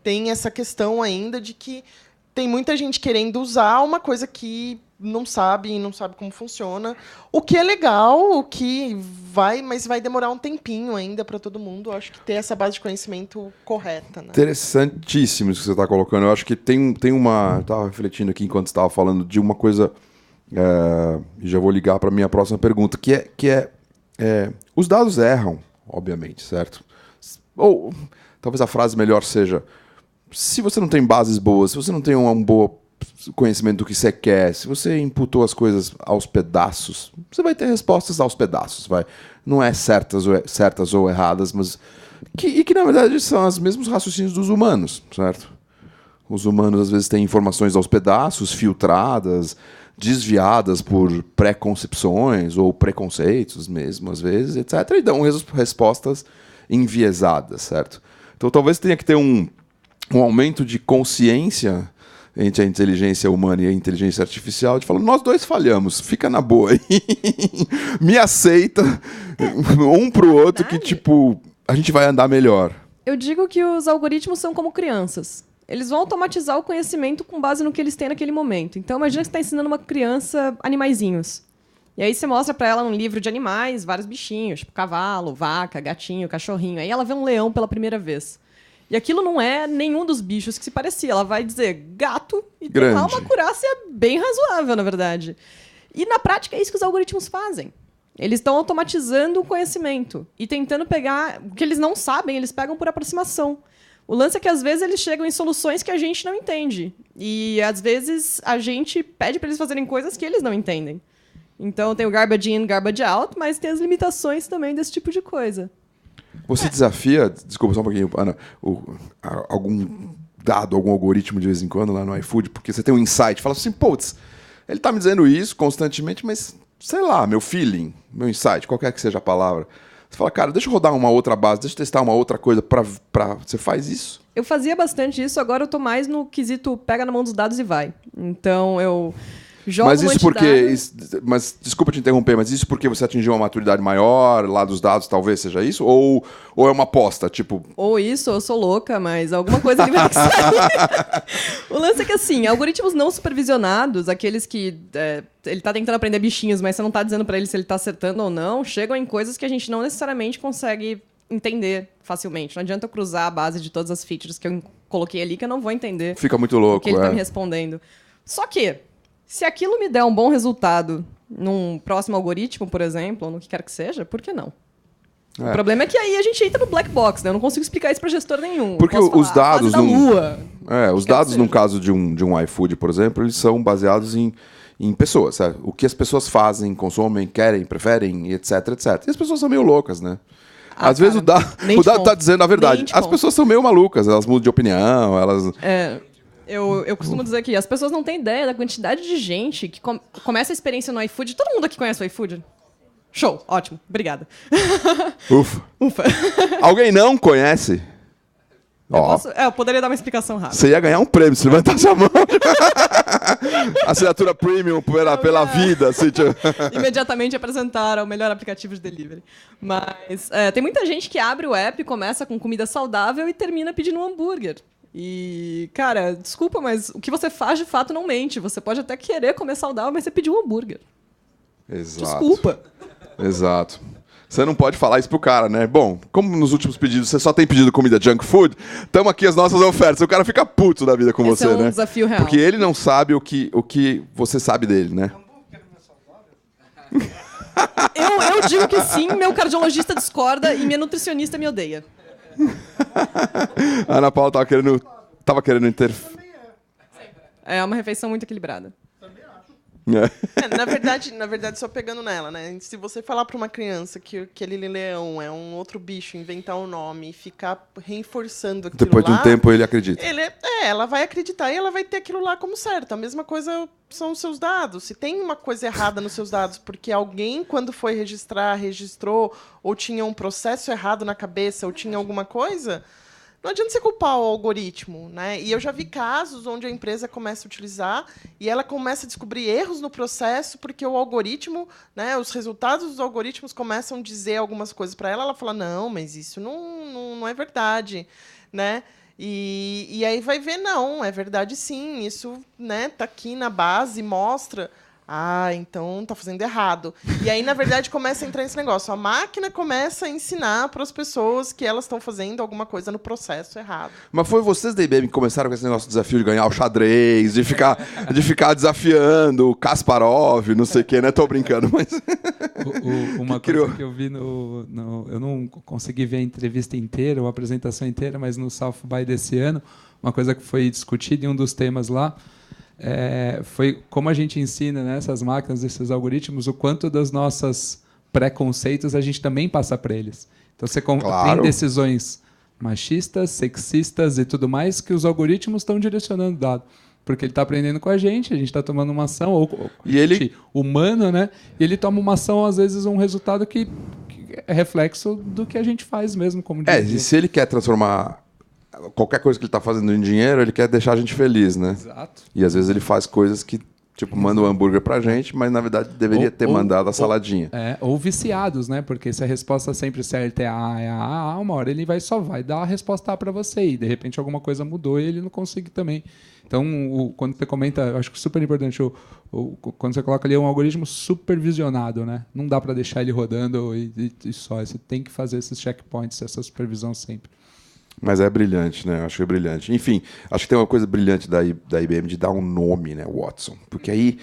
tem essa questão ainda de que tem muita gente querendo usar uma coisa que não sabe como funciona. O que é legal, mas vai demorar um tempinho ainda para todo mundo. Eu acho que ter essa base de conhecimento correta, né? Interessantíssimo isso que você está colocando. Eu acho que tem uma... Estava refletindo aqui enquanto estava falando de uma coisa, e já vou ligar para a minha próxima pergunta, que é os dados erram, obviamente, certo? Ou talvez a frase melhor seja: se você não tem bases boas, se você não tem um bom conhecimento do que você quer, se você imputou as coisas aos pedaços, você vai ter respostas aos pedaços, não é certas ou erradas, mas que na verdade são os mesmos raciocínios dos humanos, certo? Os humanos às vezes têm informações aos pedaços, filtradas, desviadas por preconcepções ou preconceitos mesmo, às vezes, etc. E dão respostas enviesadas, certo? Então talvez tenha que ter um aumento de consciência entre a inteligência humana e a inteligência artificial, de falar, nós dois falhamos, fica na boa aí, me aceita, um pro outro, que tipo, a gente vai andar melhor. Eu digo que os algoritmos são como crianças. Eles vão automatizar o conhecimento com base no que eles têm naquele momento. Então, imagina que você está ensinando uma criança animaizinhos. E aí você mostra para ela um livro de animais, vários bichinhos, tipo cavalo, vaca, gatinho, cachorrinho. Aí ela vê um leão pela primeira vez. E aquilo não é nenhum dos bichos que se parecia. Ela vai dizer gato e tem lá uma acurácia bem razoável, na verdade. E na prática é isso que os algoritmos fazem. Eles estão automatizando o conhecimento e tentando pegar... O que eles não sabem, eles pegam por aproximação. O lance é que, às vezes, eles chegam em soluções que a gente não entende. E, às vezes, a gente pede para eles fazerem coisas que eles não entendem. Então, tem o garbage in, garbage out, mas tem as limitações também desse tipo de coisa. Você desafia, desculpa só um pouquinho, Ana, algum dado, algum algoritmo de vez em quando lá no iFood, porque você tem um insight, fala assim, putz, ele tá me dizendo isso constantemente, mas sei lá, meu feeling, meu insight, qualquer que seja a palavra. Você fala, cara, deixa eu rodar uma outra base, deixa eu testar uma outra coisa pra... Você faz isso? Eu fazia bastante isso, agora eu tô mais no quesito pega na mão dos dados e vai. Então eu jogo Mas isso porque... dados. Mas desculpa te interromper, mas isso porque você atingiu uma maturidade maior lá dos dados, talvez seja isso? Ou é uma aposta, tipo... Ou isso, ou eu sou louca, mas alguma coisa ali vai ter que sair. O lance é que, assim, algoritmos não supervisionados, aqueles que ele tá tentando aprender bichinhos, mas você não tá dizendo pra ele se ele tá acertando ou não, chegam em coisas que a gente não necessariamente consegue entender facilmente. Não adianta eu cruzar a base de todas as features que eu coloquei ali, que eu não vou entender Fica muito louco, o que ele tá me respondendo. Só que, se aquilo me der um bom resultado num próximo algoritmo, por exemplo, ou no que quer que seja, por que não? O problema é que aí a gente entra no black box, né? Eu não consigo explicar isso para gestor nenhum. Porque os dados... da Lua. Os dados, no caso de um iFood, por exemplo, eles são baseados em pessoas, certo? O que as pessoas fazem, consomem, querem, preferem, etc, etc. E as pessoas são meio loucas, né? Às vezes o dado tá dizendo a verdade. As pessoas são meio malucas, elas mudam de opinião, elas... Eu costumo dizer que as pessoas não têm ideia da quantidade de gente que começa a experiência no iFood. Todo mundo aqui conhece o iFood? Show, ótimo, obrigada. Ufa. Alguém não conhece? Eu poderia dar uma explicação rápida. Você ia ganhar um prêmio se levantasse a mão. Assinatura premium pela vida. Assim, Imediatamente apresentaram o melhor aplicativo de delivery. Mas tem muita gente que abre o app, começa com comida saudável e termina pedindo um hambúrguer. E, cara, desculpa, mas o que você faz de fato não mente. Você pode até querer comer saudável, mas você pediu um hambúrguer. Exato. Desculpa. Exato. Você não pode falar isso pro cara, né? Bom, como nos últimos pedidos você só tem pedido comida junk food, estamos aqui as nossas ofertas. O cara fica puto da vida com Esse você, é um né? desafio real. Porque ele não sabe o que você sabe dele, né? Eu digo que sim, meu cardiologista discorda e minha nutricionista me odeia. A Ana Paula tava querendo É uma refeição muito equilibrada. Na verdade, só pegando nela, né? Se você falar para uma criança que aquele leão é um outro bicho, inventar um nome e ficar reforçando aquilo depois de um tempo ele acredita. Ela vai acreditar e ela vai ter aquilo lá como certo. A mesma coisa são os seus dados. Se tem uma coisa errada nos seus dados porque alguém, quando foi registrar, registrou, ou tinha um processo errado na cabeça, ou tinha alguma coisa... Não adianta você culpar o algoritmo, né? E eu já vi casos onde a empresa começa a utilizar e ela começa a descobrir erros no processo porque o algoritmo, né, os resultados dos algoritmos começam a dizer algumas coisas para ela. Ela fala, não, mas isso não é verdade, né? E aí vai ver, não, é verdade sim, isso, né, tá aqui na base, mostra... Ah, então tá fazendo errado. E aí, na verdade, começa a entrar esse negócio. A máquina começa a ensinar para as pessoas que elas estão fazendo alguma coisa no processo errado. Mas foi vocês da IBM que começaram com esse negócio de desafio de ganhar o xadrez, de ficar desafiando o Kasparov, não sei o que, né? Tô brincando, mas... Uma coisa que eu vi eu não consegui ver a entrevista inteira, ou a apresentação inteira, mas no South by desse ano, uma coisa que foi discutida em um dos temas lá, foi como a gente ensina, né, essas máquinas, esses algoritmos, o quanto dos nossos preconceitos a gente também passa para eles. Então você tem decisões machistas, sexistas e tudo mais que os algoritmos estão direcionando o dado. Porque ele está aprendendo com a gente está tomando uma ação, ou humano, né? E ele toma uma ação, às vezes, um resultado que é reflexo do que a gente faz mesmo, como e se ele quer transformar qualquer coisa que ele está fazendo em dinheiro, ele quer deixar a gente feliz, né? Exato. E às vezes ele faz coisas que, tipo, manda um hambúrguer pra gente, mas na verdade deveria ter mandado a saladinha. Ou viciados, né? Porque se a resposta sempre certa é A, uma hora ele só vai dar a resposta A para você e de repente alguma coisa mudou e ele não consegue também. Então, quando você comenta, eu acho que é super importante, quando você coloca ali um algoritmo supervisionado, né? Não dá para deixar ele rodando e só. Você tem que fazer esses checkpoints, essa supervisão sempre. Mas é brilhante, né? Acho que é brilhante. Enfim, acho que tem uma coisa brilhante da IBM de dar um nome, né? Watson. Porque aí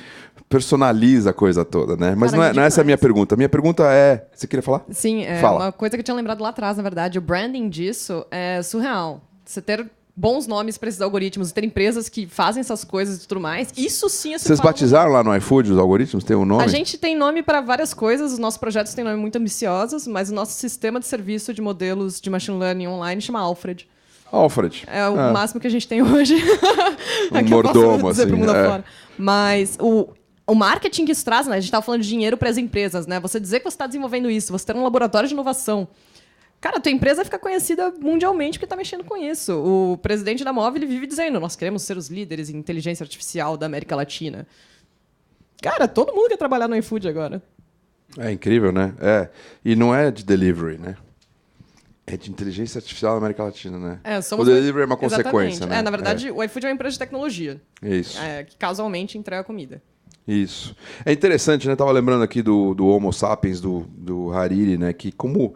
personaliza a coisa toda, né? Mas não é essa a minha pergunta. A minha pergunta é... Você queria falar? Sim, Fala. Uma coisa que eu tinha lembrado lá atrás, na verdade. O branding disso é surreal. Você ter bons nomes para esses algoritmos, ter empresas que fazem essas coisas e tudo mais, isso sim... Vocês batizaram lá no iFood os algoritmos? Tem um nome? A gente tem nome para várias coisas, os nossos projetos têm nome muito ambiciosos, mas o nosso sistema de serviço de modelos de machine learning online chama Alfred. Alfred. É o máximo que a gente tem hoje. Um mordomo, dizer pro assim. mundo afora. Mas o marketing que isso traz, né? A gente estava falando de dinheiro para as empresas, né? Você dizer que você está desenvolvendo isso, você ter um laboratório de inovação. Cara, a tua empresa fica conhecida mundialmente porque está mexendo com isso. O presidente da Móvel ele vive dizendo: nós queremos ser os líderes em inteligência artificial da América Latina. Cara, todo mundo quer trabalhar no iFood agora. É incrível, né? E não é de delivery, né? É de inteligência artificial da América Latina, né? O delivery é uma consequência, né? Na verdade, o iFood é uma empresa de tecnologia. Isso. Que casualmente entrega comida. Isso. É interessante, né? Tava lembrando aqui do Homo sapiens, do Hariri, né? Que como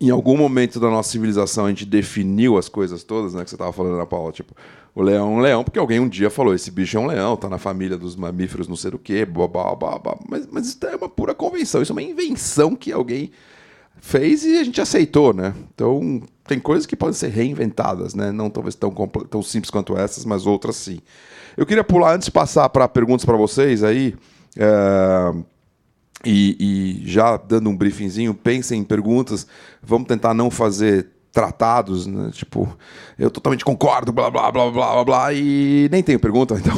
em algum momento da nossa civilização a gente definiu as coisas todas, né? Que você tava falando, Ana Paula, tipo, o leão é um leão, porque alguém um dia falou, esse bicho é um leão, tá na família dos mamíferos, não sei o quê, mas isso é uma pura convenção, isso é uma invenção que alguém fez e a gente aceitou, né? Então, tem coisas que podem ser reinventadas, né? Não talvez tão simples quanto essas, mas outras sim. Eu queria pular, antes de passar para perguntas para vocês aí, e já dando um briefingzinho, pensem em perguntas, vamos tentar não fazer tratados, né? Tipo, eu totalmente concordo, blá, blá, blá, blá, blá, blá, e nem tenho pergunta, então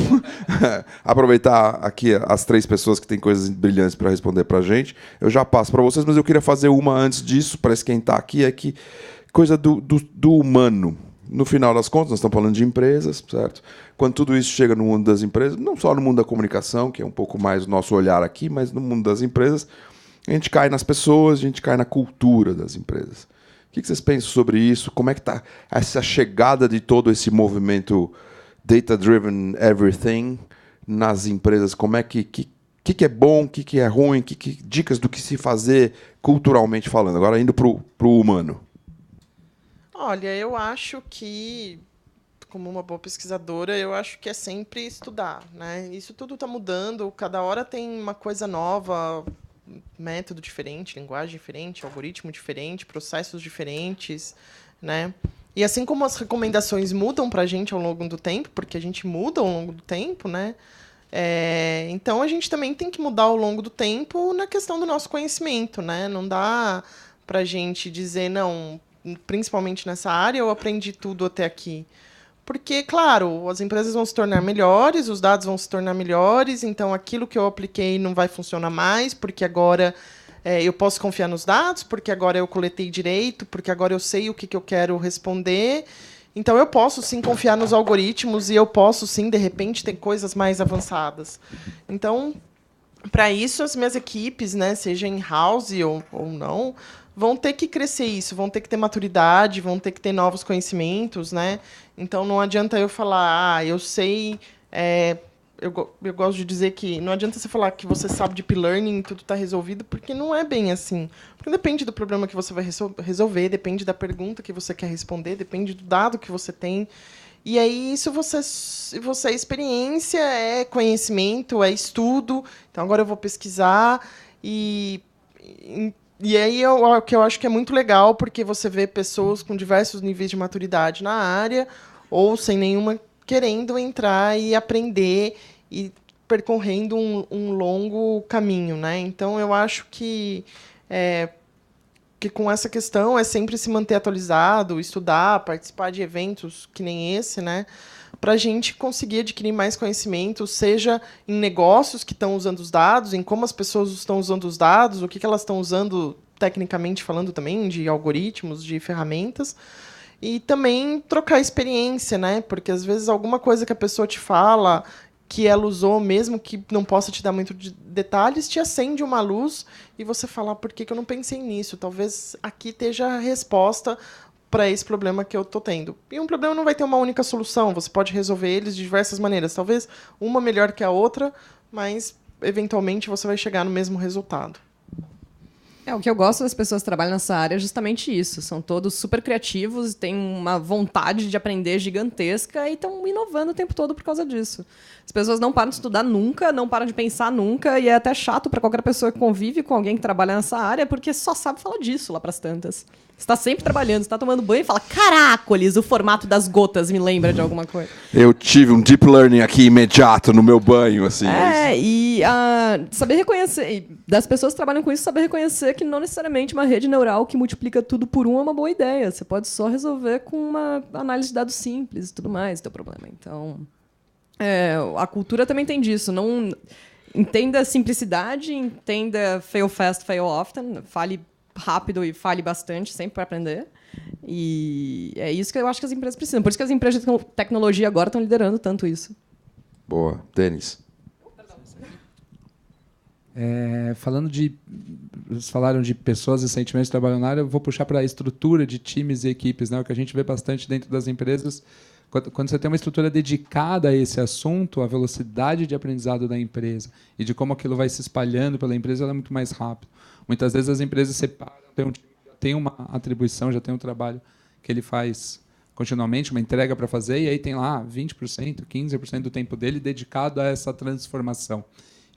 aproveitar aqui as 3 pessoas que têm coisas brilhantes para responder para a gente, eu já passo para vocês, mas eu queria fazer uma antes disso, para esquentar aqui, coisa do humano. No final das contas, nós estamos falando de empresas, certo? Quando tudo isso chega no mundo das empresas, não só no mundo da comunicação, que é um pouco mais o nosso olhar aqui, mas no mundo das empresas, a gente cai nas pessoas, a gente cai na cultura das empresas. O que vocês pensam sobre isso? Como é que está essa chegada de todo esse movimento data-driven everything nas empresas? Como é que é bom, o que é ruim, dicas do que se fazer culturalmente falando? Agora indo para o humano. Olha, eu acho que, como uma boa pesquisadora, eu acho que é sempre estudar, né? Isso tudo está mudando, cada hora tem uma coisa nova, método diferente, linguagem diferente, algoritmo diferente, processos diferentes, né? E assim como as recomendações mudam para a gente ao longo do tempo, porque a gente muda ao longo do tempo, né? Então a gente também tem que mudar ao longo do tempo na questão do nosso conhecimento, né? Não dá para a gente dizer, não, principalmente nessa área, eu aprendi tudo até aqui. Porque, claro, as empresas vão se tornar melhores, os dados vão se tornar melhores, então aquilo que eu apliquei não vai funcionar mais, porque agora eu posso confiar nos dados, porque agora eu coletei direito, porque agora eu sei o que eu quero responder. Então, eu posso, sim, confiar nos algoritmos e eu posso, sim, de repente, ter coisas mais avançadas. Então, para isso, as minhas equipes, né, seja in-house ou não, vão ter que crescer isso, vão ter que ter maturidade, vão ter que ter novos conhecimentos, né? Então, não adianta eu falar, eu sei... Eu gosto de dizer que não adianta você falar que você sabe Deep Learning e tudo está resolvido, porque não é bem assim. Porque depende do problema que você vai resolver, depende da pergunta que você quer responder, depende do dado que você tem. E aí, isso você é experiência, é conhecimento, é estudo. Então, agora eu vou pesquisar e aí o que eu acho que é muito legal, porque você vê pessoas com diversos níveis de maturidade na área, ou sem nenhuma, querendo entrar e aprender e percorrendo um longo caminho, né? Então, eu acho que com essa questão é sempre se manter atualizado, estudar, participar de eventos que nem esse, né? Para a gente conseguir adquirir mais conhecimento, seja em negócios que estão usando os dados, em como as pessoas estão usando os dados, o que elas estão usando tecnicamente falando também, de algoritmos, de ferramentas, e também trocar experiência, né? Porque às vezes alguma coisa que a pessoa te fala que ela usou, mesmo que não possa te dar muito de detalhes, te acende uma luz e você fala, por que eu não pensei nisso? Talvez aqui esteja a resposta para esse problema que eu estou tendo. E um problema não vai ter uma única solução, você pode resolver eles de diversas maneiras. Talvez uma melhor que a outra, mas eventualmente você vai chegar no mesmo resultado. O que eu gosto das pessoas que trabalham nessa área é justamente isso. São todos super criativos, têm uma vontade de aprender gigantesca e estão inovando o tempo todo por causa disso. As pessoas não param de estudar nunca, não param de pensar nunca, e é até chato para qualquer pessoa que convive com alguém que trabalha nessa área, porque só sabe falar disso lá para as tantas. Você está sempre trabalhando, você está tomando banho e fala, caracoles, o formato das gotas me lembra de alguma coisa. Eu tive um deep learning aqui imediato no meu banho, assim. E saber reconhecer, das pessoas que trabalham com isso, saber reconhecer que não necessariamente uma rede neural que multiplica tudo por um é uma boa ideia. Você pode só resolver com uma análise de dados simples e tudo mais, teu problema. Então, a cultura também tem disso. Não entenda a simplicidade, entenda fail fast, fail often, fale rápido e fale bastante, sempre para aprender. E é isso que eu acho que as empresas precisam. Por isso que as empresas de tecnologia agora estão liderando tanto isso. Boa. Denis. Vocês falaram de pessoas e sentimentos que trabalham na área, eu vou puxar para a estrutura de times e equipes, né? O que a gente vê bastante dentro das empresas. Quando você tem uma estrutura dedicada a esse assunto, a velocidade de aprendizado da empresa e de como aquilo vai se espalhando pela empresa, ela é muito mais rápido. Muitas vezes as empresas separam, tem um time que já tem uma atribuição, já tem um trabalho que ele faz continuamente, uma entrega para fazer, e aí tem lá 20%, 15% do tempo dele dedicado a essa transformação.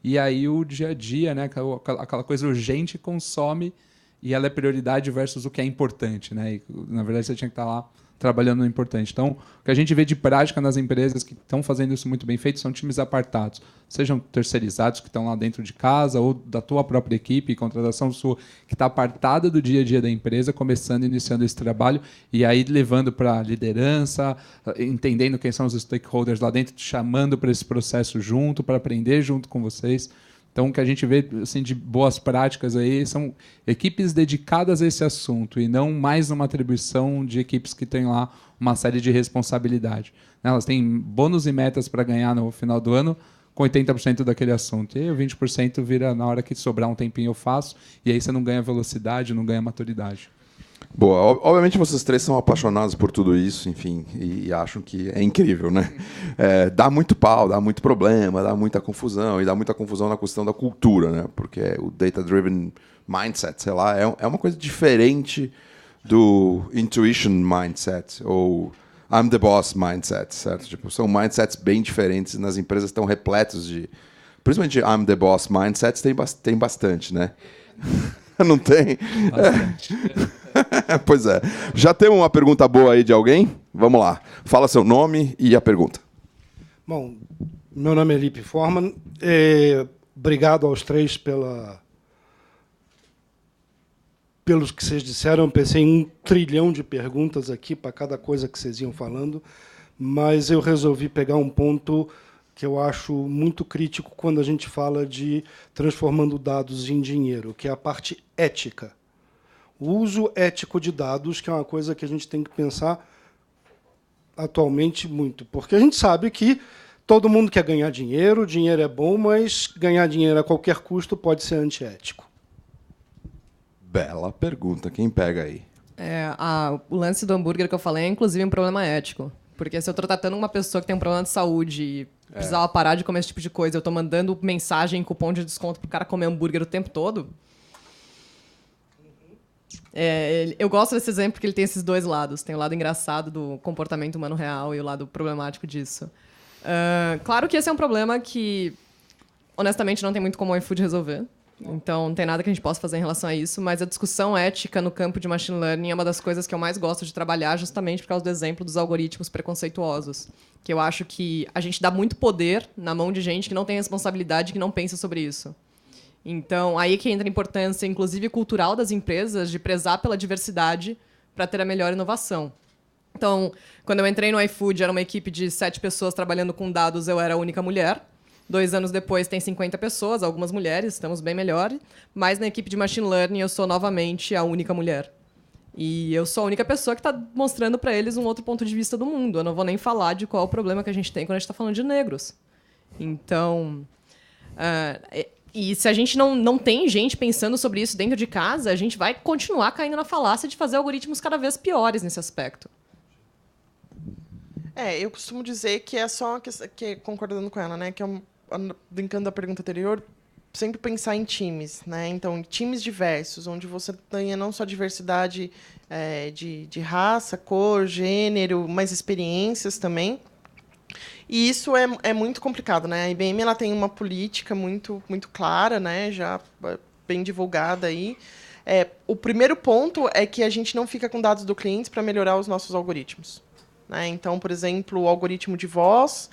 E aí o dia a dia, né, aquela coisa urgente consome e ela é prioridade versus o que é importante, né? E, na verdade, você tinha que estar lá trabalhando no importante. Então, o que a gente vê de prática nas empresas que estão fazendo isso muito bem feito são times apartados, sejam terceirizados que estão lá dentro de casa ou da tua própria equipe, contratação sua, que está apartada do dia a dia da empresa, começando, iniciando esse trabalho e aí levando para a liderança, entendendo quem são os stakeholders lá dentro, te chamando para esse processo junto, para aprender junto com vocês. Então, o que a gente vê assim, de boas práticas aí são equipes dedicadas a esse assunto e não mais uma atribuição de equipes que têm lá uma série de responsabilidade. Elas têm bônus e metas para ganhar no final do ano com 80% daquele assunto. E aí o 20% vira na hora que sobrar um tempinho eu faço, e aí você não ganha velocidade, não ganha maturidade. Boa. Obviamente vocês três são apaixonados por tudo isso, enfim, e acham que é incrível, né? Dá muito pau, dá muito problema, dá muita confusão, e dá muita confusão na questão da cultura, né? Porque o data-driven mindset, sei lá, é uma coisa diferente do intuition mindset, ou I'm the boss mindset, certo? Tipo, são mindsets bem diferentes, nas empresas estão repletos de... Principalmente I'm the boss mindsets tem bastante, né? Não tem? Pois é. Já tem uma pergunta boa aí de alguém? Vamos lá. Fala seu nome e a pergunta. Bom, meu nome é Lipe Forman. Obrigado aos três pelos que vocês disseram. Eu pensei em 1 trilhão de perguntas aqui para cada coisa que vocês iam falando, mas eu resolvi pegar um ponto que eu acho muito crítico quando a gente fala de transformando dados em dinheiro, que é a parte ética. O uso ético de dados, que é uma coisa que a gente tem que pensar atualmente muito, porque a gente sabe que todo mundo quer ganhar dinheiro, dinheiro é bom, mas ganhar dinheiro a qualquer custo pode ser antiético. Bela pergunta. Quem pega aí? O lance do hambúrguer que eu falei é, inclusive, um problema ético. Porque se eu estou tratando uma pessoa que tem um problema de saúde e precisava parar de comer esse tipo de coisa, eu estou mandando mensagem, cupom de desconto pro cara comer hambúrguer o tempo todo. Eu gosto desse exemplo porque ele tem esses dois lados. Tem o lado engraçado do comportamento humano real e o lado problemático disso. Claro que esse é um problema que, honestamente, não tem muito como o iFood resolver. Então, não tem nada que a gente possa fazer em relação a isso, mas a discussão ética no campo de machine learning é uma das coisas que eu mais gosto de trabalhar, justamente por causa do exemplo dos algoritmos preconceituosos. Que eu acho que a gente dá muito poder na mão de gente que não tem responsabilidade, que não pensa sobre isso. Então, aí que entra a importância, inclusive cultural das empresas, de prezar pela diversidade para ter a melhor inovação. Então, quando eu entrei no iFood, era uma equipe de 7 pessoas trabalhando com dados, eu era a única mulher. 2 anos depois tem 50 pessoas, algumas mulheres, estamos bem melhor. Mas na equipe de Machine Learning eu sou novamente a única mulher. E eu sou a única pessoa que está mostrando para eles um outro ponto de vista do mundo. Eu não vou nem falar de qual é o problema que a gente tem quando a gente está falando de negros. Então, e se a gente não tem gente pensando sobre isso dentro de casa, a gente vai continuar caindo na falácia de fazer algoritmos cada vez piores nesse aspecto. Eu costumo dizer que é só uma questão, que, concordando com ela, né, que brincando da pergunta anterior, sempre pensar em times, né? Então, times diversos, onde você tenha não só diversidade de raça, cor, gênero, mas experiências também. E isso é muito complicado, né? A IBM ela tem uma política muito, muito clara, né? Já bem divulgada aí, O primeiro ponto é que a gente não fica com dados do cliente para melhorar os nossos algoritmos. Né? Então, por exemplo, o algoritmo de voz,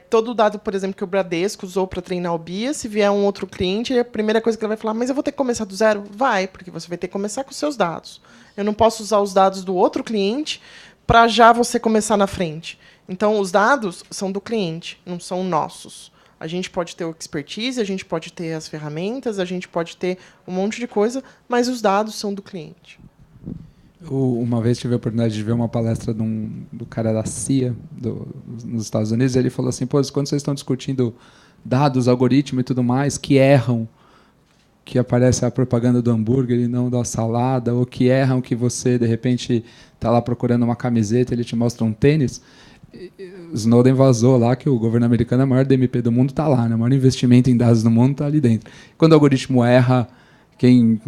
todo o dado, por exemplo, que o Bradesco usou para treinar o BIA, se vier um outro cliente, a primeira coisa que ele vai falar, mas eu vou ter que começar do zero? Vai, porque você vai ter que começar com os seus dados. Eu não posso usar os dados do outro cliente para já você começar na frente. Então, os dados são do cliente, não são nossos. A gente pode ter o expertise, a gente pode ter as ferramentas, a gente pode ter um monte de coisa, mas os dados são do cliente. Uma vez tive a oportunidade de ver uma palestra do cara da CIA nos Estados Unidos, e ele falou assim, pô, quando vocês estão discutindo dados, algoritmo e tudo mais, que erram, que aparece a propaganda do hambúrguer e não da salada, ou que erram que você, de repente, está lá procurando uma camiseta e ele te mostra um tênis, Snowden vazou lá que o governo americano, a maior DMP do mundo, está lá, né? O maior investimento em dados do mundo está ali dentro. Quando o algoritmo erra, quem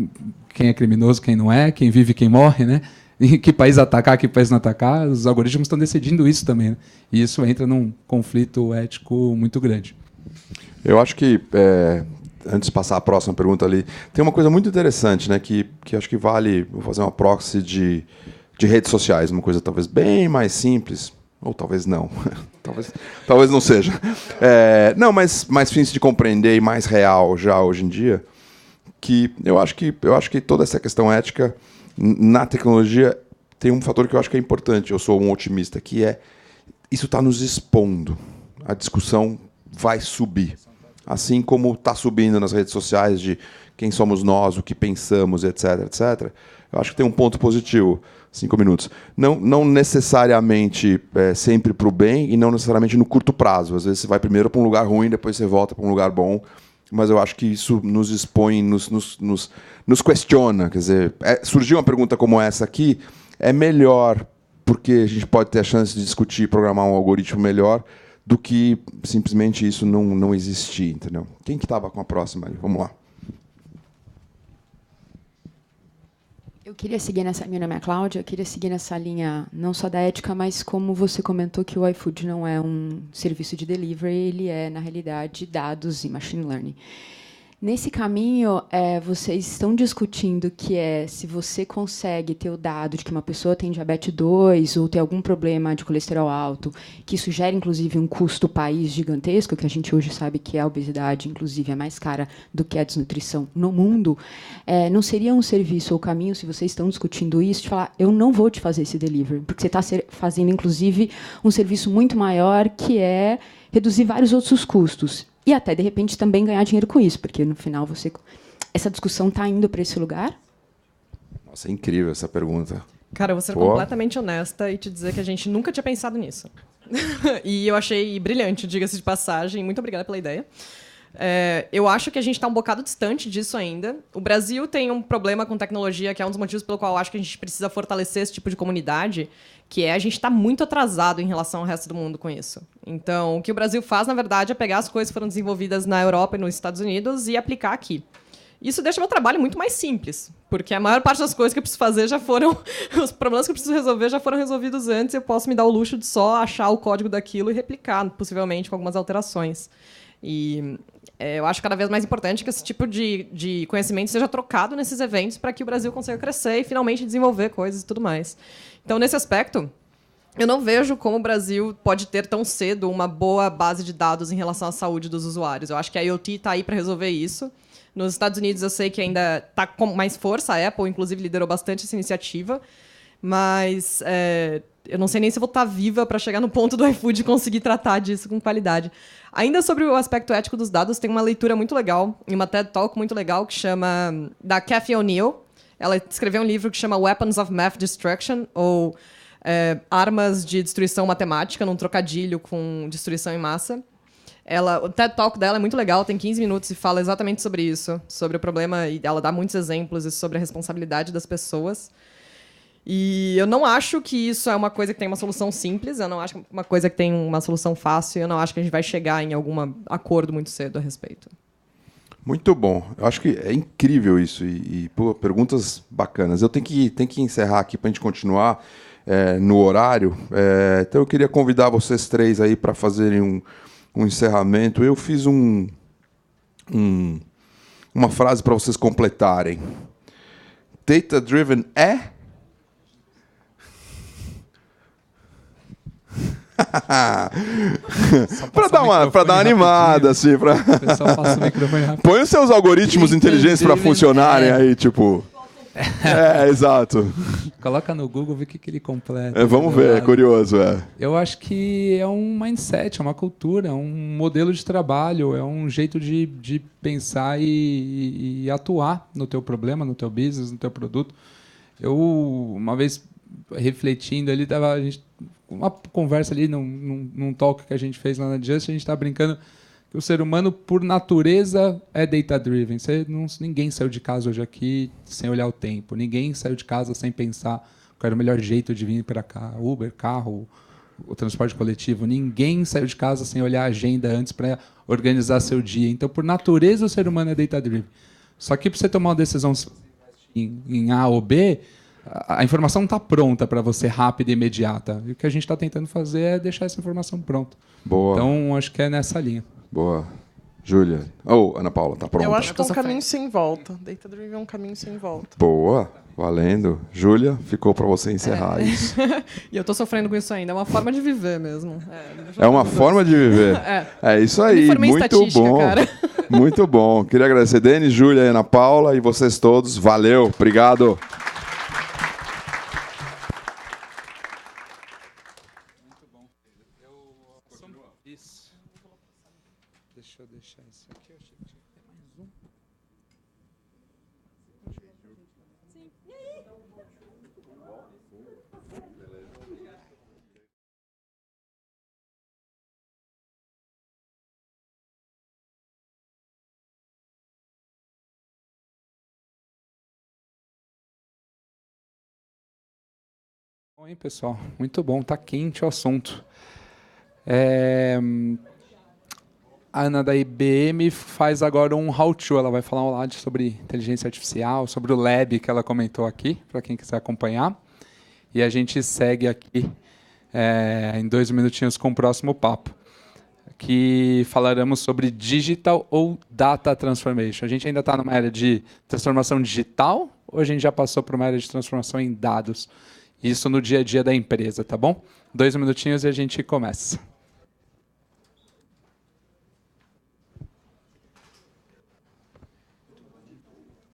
é criminoso, quem não é, quem vive, quem morre, né? E que país atacar, que país não atacar, os algoritmos estão decidindo isso também. Né? E isso entra num conflito ético muito grande. Eu acho que, antes de passar a próxima pergunta ali, tem uma coisa muito interessante, né? Que acho que vale, vou fazer uma proxy de redes sociais, uma coisa talvez bem mais simples. Ou talvez não. talvez não seja. Não, mas mais difícil de compreender e mais real já hoje em dia. Que eu acho que toda essa questão ética na tecnologia tem um fator que eu acho que é importante. Eu sou um otimista, que isso está nos expondo. A discussão vai subir. Assim como está subindo nas redes sociais de quem somos nós, o que pensamos, etc, etc. Eu acho que tem um ponto positivo. 5 minutos. Não necessariamente sempre para o bem e não necessariamente no curto prazo. Às vezes você vai primeiro para um lugar ruim, depois você volta para um lugar bom. Mas eu acho que isso nos expõe, nos questiona. Quer dizer, surgiu uma pergunta como essa aqui, é melhor porque a gente pode ter a chance de discutir e programar um algoritmo melhor do que simplesmente isso não existir. Entendeu? Quem que estava com a próxima ali? Vamos lá. Eu queria seguir meu nome é Cláudia, eu queria seguir nessa linha não só da ética, mas como você comentou que o iFood não é um serviço de delivery, ele é, na realidade, dados e machine learning. Nesse caminho, vocês estão discutindo que se você consegue ter o dado de que uma pessoa tem diabetes 2 ou tem algum problema de colesterol alto, que isso gera, inclusive, um custo país gigantesco, que a gente hoje sabe que a obesidade, inclusive, é mais cara do que a desnutrição no mundo, não seria um serviço ou caminho, se vocês estão discutindo isso, de falar, eu não vou te fazer esse delivery, porque você está fazendo, inclusive, um serviço muito maior, que é reduzir vários outros custos. E até, de repente, também ganhar dinheiro com isso, porque, no final, essa discussão está indo para esse lugar? Nossa, é incrível essa pergunta. Cara, eu vou ser completamente honesta e te dizer que a gente nunca tinha pensado nisso. E eu achei brilhante, diga-se de passagem. Muito obrigada pela ideia. Eu acho que a gente está um bocado distante disso ainda. O Brasil tem um problema com tecnologia, que é um dos motivos pelo qual eu acho que a gente precisa fortalecer esse tipo de comunidade, que a gente está muito atrasado em relação ao resto do mundo com isso. Então, o que o Brasil faz, na verdade, é pegar as coisas que foram desenvolvidas na Europa e nos Estados Unidos e aplicar aqui. Isso deixa meu trabalho muito mais simples, porque a maior parte das coisas que eu preciso fazer já foram... Os problemas que eu preciso resolver já foram resolvidos antes, e eu posso me dar o luxo de só achar o código daquilo e replicar, possivelmente, com algumas alterações. E eu acho cada vez mais importante que esse tipo de conhecimento seja trocado nesses eventos para que o Brasil consiga crescer e finalmente desenvolver coisas e tudo mais. Então, nesse aspecto, eu não vejo como o Brasil pode ter tão cedo uma boa base de dados em relação à saúde dos usuários. Eu acho que a IoT está aí para resolver isso. Nos Estados Unidos, eu sei que ainda está com mais força. A Apple, inclusive, liderou bastante essa iniciativa. Mas eu não sei nem se eu vou estar viva para chegar no ponto do iFood e conseguir tratar disso com qualidade. Ainda sobre o aspecto ético dos dados, tem uma leitura muito legal, e uma TED Talk muito legal, que chama... da Cathy O'Neil. Ela escreveu um livro que chama Weapons of Math Destruction, ou Armas de Destruição Matemática, num trocadilho com destruição em massa. O TED Talk dela é muito legal, tem 15 minutos e fala exatamente sobre isso, sobre o problema, e ela dá muitos exemplos e sobre a responsabilidade das pessoas. E eu não acho que isso é uma coisa que tem uma solução simples, eu não acho que é uma coisa que tem uma solução fácil, eu não acho que a gente vai chegar em algum acordo muito cedo a respeito. Muito bom. Eu acho que é incrível isso e perguntas bacanas. Eu tenho que encerrar aqui para a gente continuar no horário. Então eu queria convidar vocês três aí para fazerem um encerramento. Eu fiz uma frase para vocês completarem. Data-driven é? Para dar uma animada, assim. O pessoal passa o microfone rápido. Põe os seus algoritmos inteligentes para funcionarem aí, tipo. Exato. Coloca no Google, vê o que ele completa. Vamos ver, é curioso. Eu acho que é um mindset, é uma cultura, é um modelo de trabalho, é um jeito de pensar e atuar no teu problema, no teu business, no teu produto. Eu, uma vez, refletindo ali, a gente, uma conversa ali num talk que a gente fez lá na Just, a gente está brincando que o ser humano, por natureza, é data-driven. Ninguém saiu de casa hoje aqui sem olhar o tempo. Ninguém saiu de casa sem pensar qual era o melhor jeito de vir para cá. Uber, carro, o transporte coletivo. Ninguém saiu de casa sem olhar a agenda antes para organizar seu dia. Então, por natureza, o ser humano é data-driven. Só que para você tomar uma decisão em A ou B, a informação não está pronta para você, rápida e imediata. E o que a gente está tentando fazer é deixar essa informação pronta. Boa. Então, acho que é nessa linha. Boa. Júlia. Ana Paula, tá pronta. Eu acho que é um caminho sem volta. Data-driven é um caminho sem volta. Boa. Valendo. Júlia, ficou para você encerrar isso. E eu tô sofrendo com isso ainda. É uma forma de viver mesmo. É uma forma de viver. É isso aí. Muito bom. Cara. Muito bom. Queria agradecer Denis, Júlia e Ana Paula e vocês todos. Valeu. Obrigado. Deixa eu deixar isso aqui. Eu achei que tinha que ter mais um. Bom, hein, pessoal? Muito bom. Tá quente o assunto. A Ana da IBM faz agora um how-to. Ela vai falar um lado sobre inteligência artificial, sobre o lab que ela comentou aqui, para quem quiser acompanhar. E a gente segue aqui em 2 minutinhos com o próximo papo, que falaremos sobre digital ou data transformation. A gente ainda está numa era de transformação digital ou a gente já passou para uma era de transformação em dados? Isso no dia a dia da empresa, tá bom? 2 minutinhos e a gente começa.